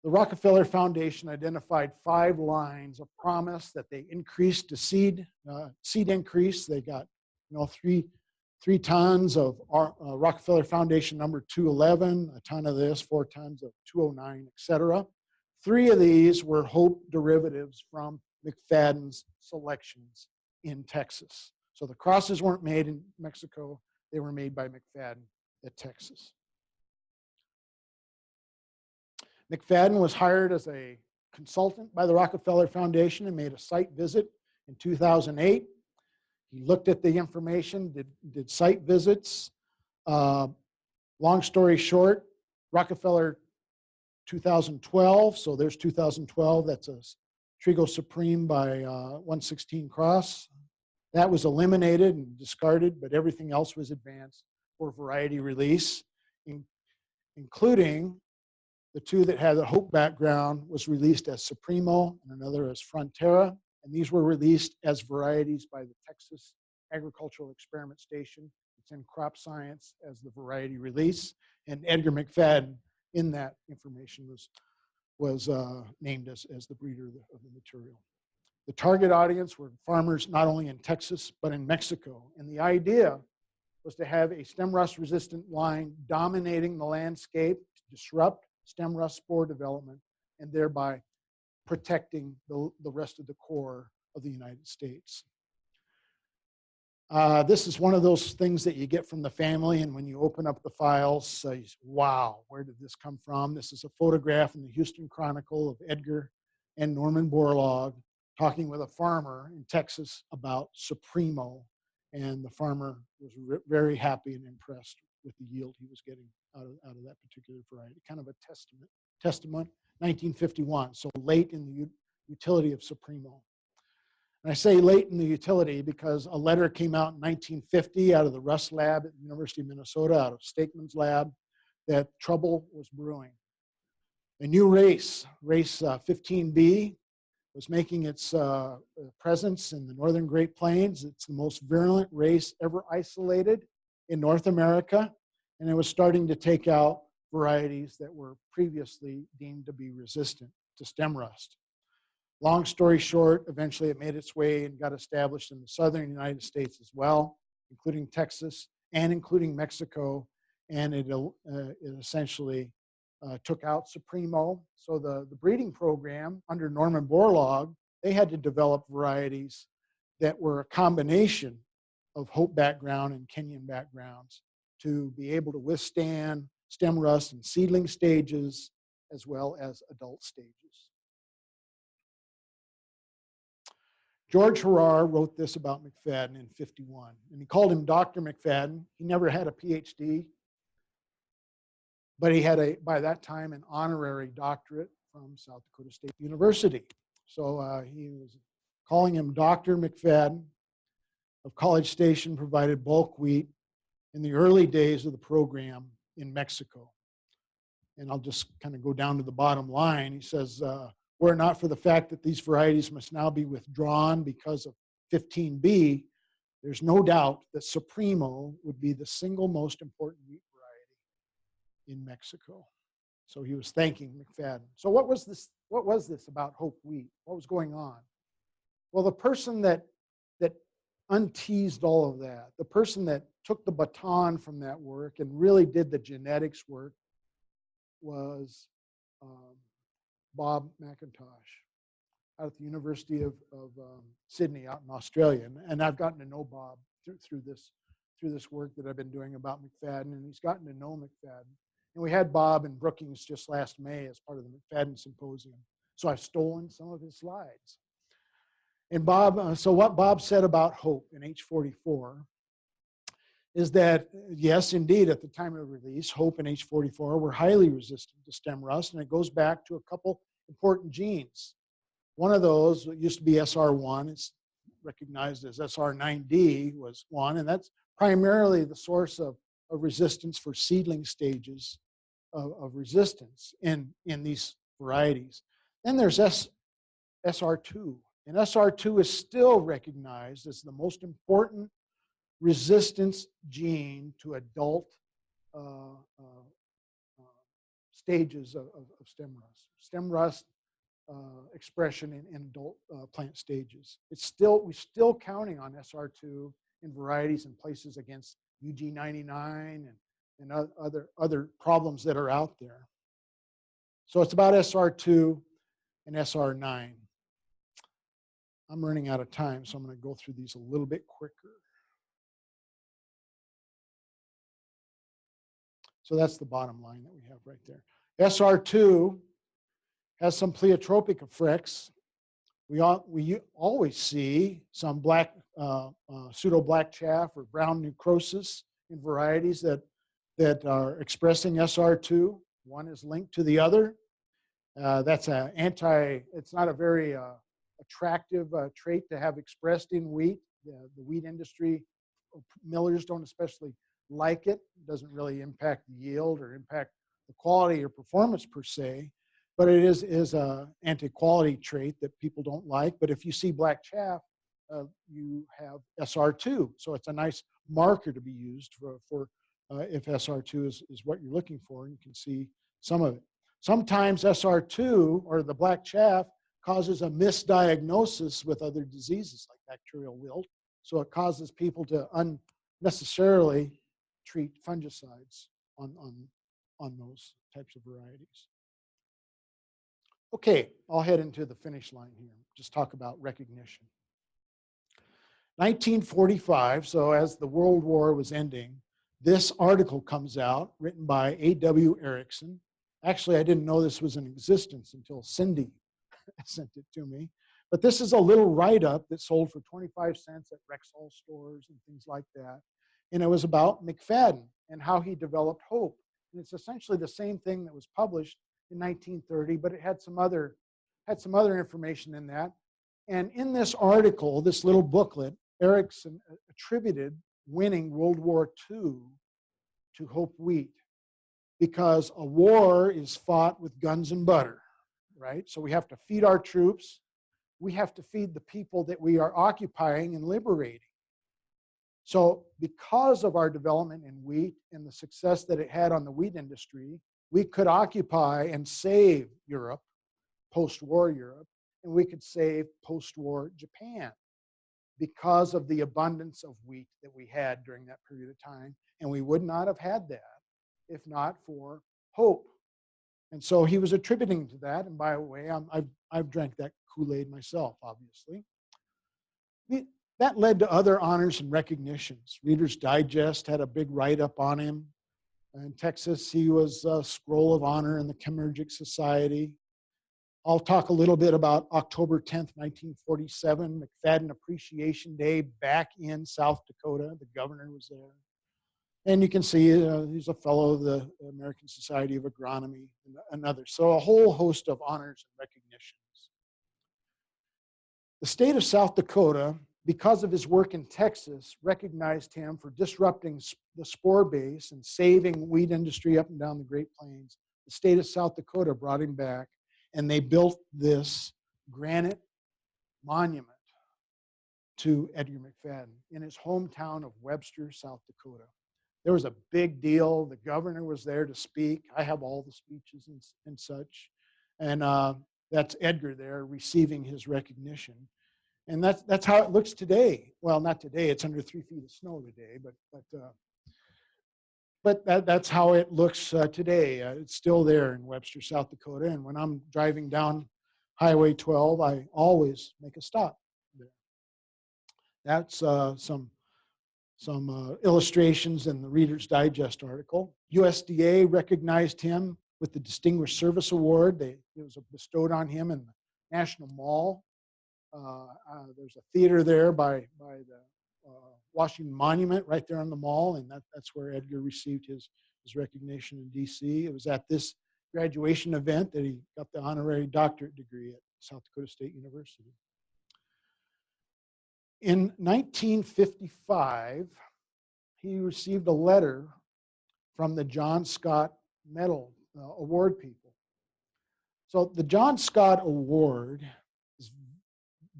the Rockefeller Foundation identified 5 lines of promise that they increased to seed increase. They got 3 tons of Rockefeller Foundation number 211, a ton of this, 4 tons of 209, etc. 3 of these were hope derivatives from McFadden's selections in Texas. So the crosses weren't made in Mexico, they were made by McFadden at Texas. McFadden was hired as a consultant by the Rockefeller Foundation and made a site visit in 2008. He looked at the information, did site visits. Long story short, Rockefeller 2012, so there's 2012, that's a Trigo Supreme by 116 cross. That was eliminated and discarded, but everything else was advanced for variety release, including the 2 that had a hope background was released as Supremo and another as Frontera. And these were released as varieties by the Texas Agricultural Experiment Station. It's in crop science as the variety release. And Edgar McFadden in that information was named as the breeder of the material. The target audience were farmers not only in Texas, but in Mexico. And the idea was to have a stem rust resistant line dominating the landscape to disrupt stem rust spore development and thereby protecting the rest of the core of the United States. This is one of those things that you get from the family, and when you open up the files, you say, wow, where did this come from? This is a photograph in the Houston Chronicle of Edgar and Norman Borlaug talking with a farmer in Texas about Supremo, and the farmer was very happy and impressed with the yield he was getting out of that particular variety. Kind of a testament, 1951, so late in the utility of Supremo. And I say late in the utility because a letter came out in 1950 out of the Russ lab at the University of Minnesota, out of Stakeman's lab, that trouble was brewing. A new race 15B, was making its presence in the northern Great Plains. It's the most virulent race ever isolated in North America, and it was starting to take out varieties that were previously deemed to be resistant to stem rust. Long story short, eventually it made its way and got established in the southern United States as well, including Texas and including Mexico, and it essentially took out Supremo. So the breeding program under Norman Borlaug, they had to develop varieties that were a combination of hope background and Kenyan backgrounds to be able to withstand stem rust in seedling stages as well as adult stages. George Harrar wrote this about McFadden in '51, and he called him Dr. McFadden. He never had a PhD, but he had, by that time, an honorary doctorate from South Dakota State University. So he was calling him Dr. McFadden of College Station, provided bulk wheat in the early days of the program in Mexico. And I'll just kind of go down to the bottom line. He says, were it not for the fact that these varieties must now be withdrawn because of 15B, there's no doubt that Supremo would be the single most important wheat variety in Mexico. So he was thanking McFadden. So what was this about hope wheat? What was going on? Well, the person that unteased all of that, the person that took the baton from that work and really did the genetics work, was Bob McIntosh out at the University of Sydney out in Australia. And I've gotten to know Bob through this work that I've been doing about McFadden, and he's gotten to know McFadden. And we had Bob in Brookings just last May as part of the McFadden Symposium. So I've stolen some of his slides. And Bob, so what Bob said about hope in H44 is that, yes, indeed, at the time of release, hope and H44 were highly resistant to stem rust, and it goes back to a couple important genes. One of those used to be SR1. It's recognized as SR9D was one, and that's primarily the source of resistance for seedling stages of resistance in these varieties. Then there's SR2, and SR2 is still recognized as the most important resistance gene to adult stages of stem rust. Stem rust expression in adult plant stages. We're still counting on SR2 in varieties and places against UG99 and other problems that are out there. So it's about SR2 and SR9. I'm running out of time, so I'm going to go through these a little bit quicker. So that's the bottom line that we have right there. SR2 has some pleiotropic effects. We always see some black, pseudo-black chaff or brown necrosis in varieties that are expressing SR2. One is linked to the other. That's it's not a very attractive trait to have expressed in wheat. The wheat industry, millers don't especially like it. It doesn't really impact the yield or impact the quality or performance per se, but it is an anti-quality trait that people don't like. But if you see black chaff, you have SR2. So it's a nice marker to be used for if SR2 is what you're looking for, and you can see some of it. Sometimes SR2, or the black chaff, causes a misdiagnosis with other diseases like bacterial wilt. So it causes people to unnecessarily treat fungicides on those types of varieties. Okay, I'll head into the finish line here. Just talk about recognition. 1945, so as the World War was ending, this article comes out, written by A.W. Erickson. Actually, I didn't know this was in existence until Cindy sent it to me. But this is a little write-up that sold for 25 cents at Rexall stores and things like that. And it was about McFadden and how he developed hope. And it's essentially the same thing that was published in 1930, but it had some other information in that. And in this article, this little booklet, Erickson attributed winning World War II to hope wheat, because a war is fought with guns and butter, right? So we have to feed our troops. We have to feed the people that we are occupying and liberating. So because of our development in wheat and the success that it had on the wheat industry, we could occupy and save Europe, post-war Europe, and we could save post-war Japan because of the abundance of wheat that we had during that period of time. And we would not have had that if not for hope. And so he was attributing to that. And by the way, I've drank that Kool-Aid myself, obviously. That led to other honors and recognitions. Reader's Digest had a big write-up on him. In Texas, he was a Scroll of Honor in the Chemurgic Society. I'll talk a little bit about October 10th, 1947, McFadden Appreciation Day back in South Dakota. The governor was there. And you can see he's a fellow of the American Society of Agronomy and others. So a whole host of honors and recognitions. The state of South Dakota, because of his work in Texas, recognized him for disrupting the spore base and saving wheat industry up and down the Great Plains. The state of South Dakota brought him back, and they built this granite monument to Edgar McFadden in his hometown of Webster, South Dakota. There was a big deal. The governor was there to speak. I have all the speeches and such. And that's Edgar there receiving his recognition. And that's how it looks today. Well, not today. It's under 3 feet of snow today. but that's how it looks today. It's still there in Webster, South Dakota. And when I'm driving down Highway 12, I always make a stop there. That's some illustrations in the Reader's Digest article. USDA recognized him with the Distinguished Service Award. It was bestowed on him in the National Mall. There's a theater there by the Washington Monument right there on the mall, and that's where Edgar received his recognition in D.C. It was at this graduation event that he got the honorary doctorate degree at South Dakota State University. In 1955, he received a letter from the John Scott Medal Award people. So the John Scott Award is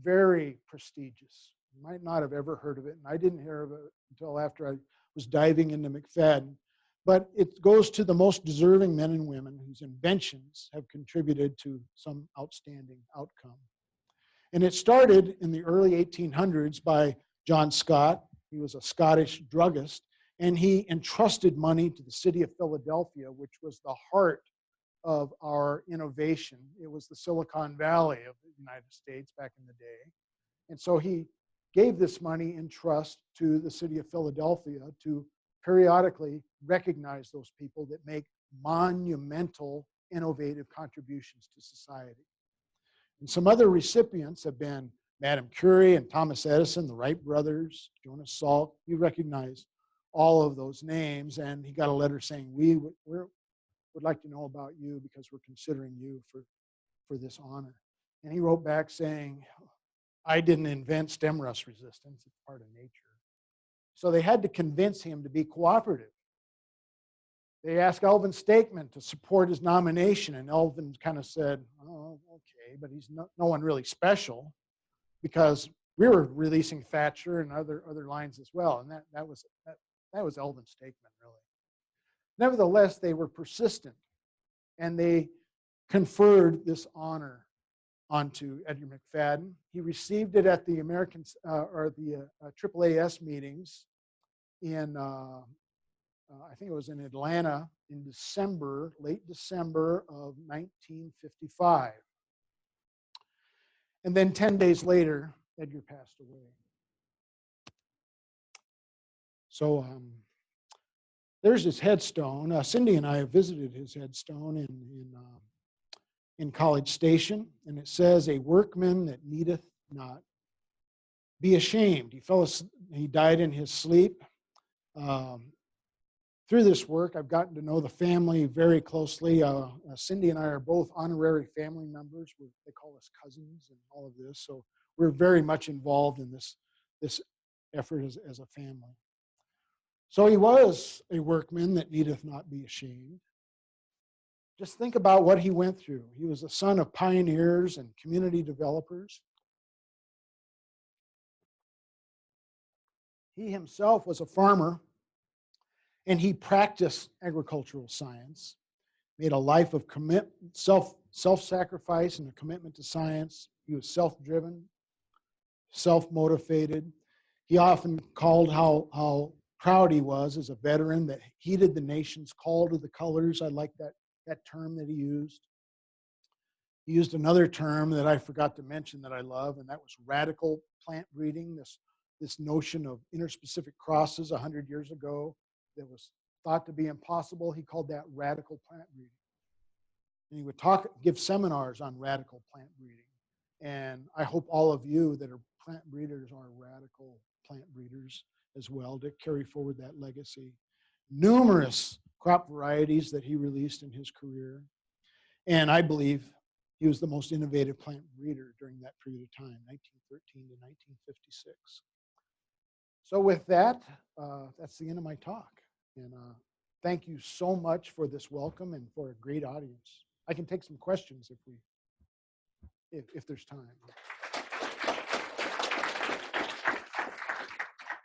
very prestigious. You might not have ever heard of it, and I didn't hear of it until after I was diving into McFadden. But it goes to the most deserving men and women whose inventions have contributed to some outstanding outcome. And it started in the early 1800s by John Scott. He was a Scottish druggist, and he entrusted money to the city of Philadelphia, which was the heart of our innovation. It was the Silicon Valley of the United States back in the day. And so he gave this money in trust to the city of Philadelphia to periodically recognize those people that make monumental, innovative contributions to society. And some other recipients have been Madame Curie and Thomas Edison, the Wright brothers, Jonas Salk. You recognize all of those names, and he got a letter saying, we would like to know about you because we're considering you for this honor. And he wrote back saying, I didn't invent stem rust resistance, it's part of nature. So they had to convince him to be cooperative. They asked Elvin Stakeman to support his nomination, and Elvin kind of said, oh, okay, but he's no one really special, because we were releasing Thatcher and other lines as well, and that was Elvin Stakeman, really. Nevertheless, they were persistent, and they conferred this honor onto Edgar McFadden. He received it at the AAAS meetings in, I think it was in Atlanta in December, late December of 1955. And then 10 days later, Edgar passed away. So there's his headstone. Cindy and I have visited his headstone in College Station, and it says, "A workman that needeth not be ashamed." He died in his sleep. Through this work, I've gotten to know the family very closely. Cindy and I are both honorary family members. They call us cousins and all of this, so we're very much involved in this effort as a family. So he was a workman that needeth not be ashamed. Just think about what he went through. He was the son of pioneers and community developers. He himself was a farmer, and he practiced agricultural science, made a life of self-sacrifice and a commitment to science. He was self-driven, self-motivated. He often called how proud he was as a veteran that heeded the nation's call to the colors. I like that term that he used. He used another term that I forgot to mention that I love, and that was radical plant breeding, this notion of interspecific crosses 100 years ago that was thought to be impossible. He called that radical plant breeding. And he would give seminars on radical plant breeding. And I hope all of you that are plant breeders are radical plant breeders as well, to carry forward that legacy. Numerous crop varieties that he released in his career. And I believe he was the most innovative plant breeder during that period of time, 1913 to 1956. So with that, that's the end of my talk. And thank you so much for this welcome and for a great audience. I can take some questions if there's time.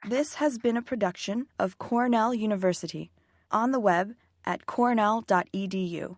This has been a production of Cornell University, on the web at cornell.edu.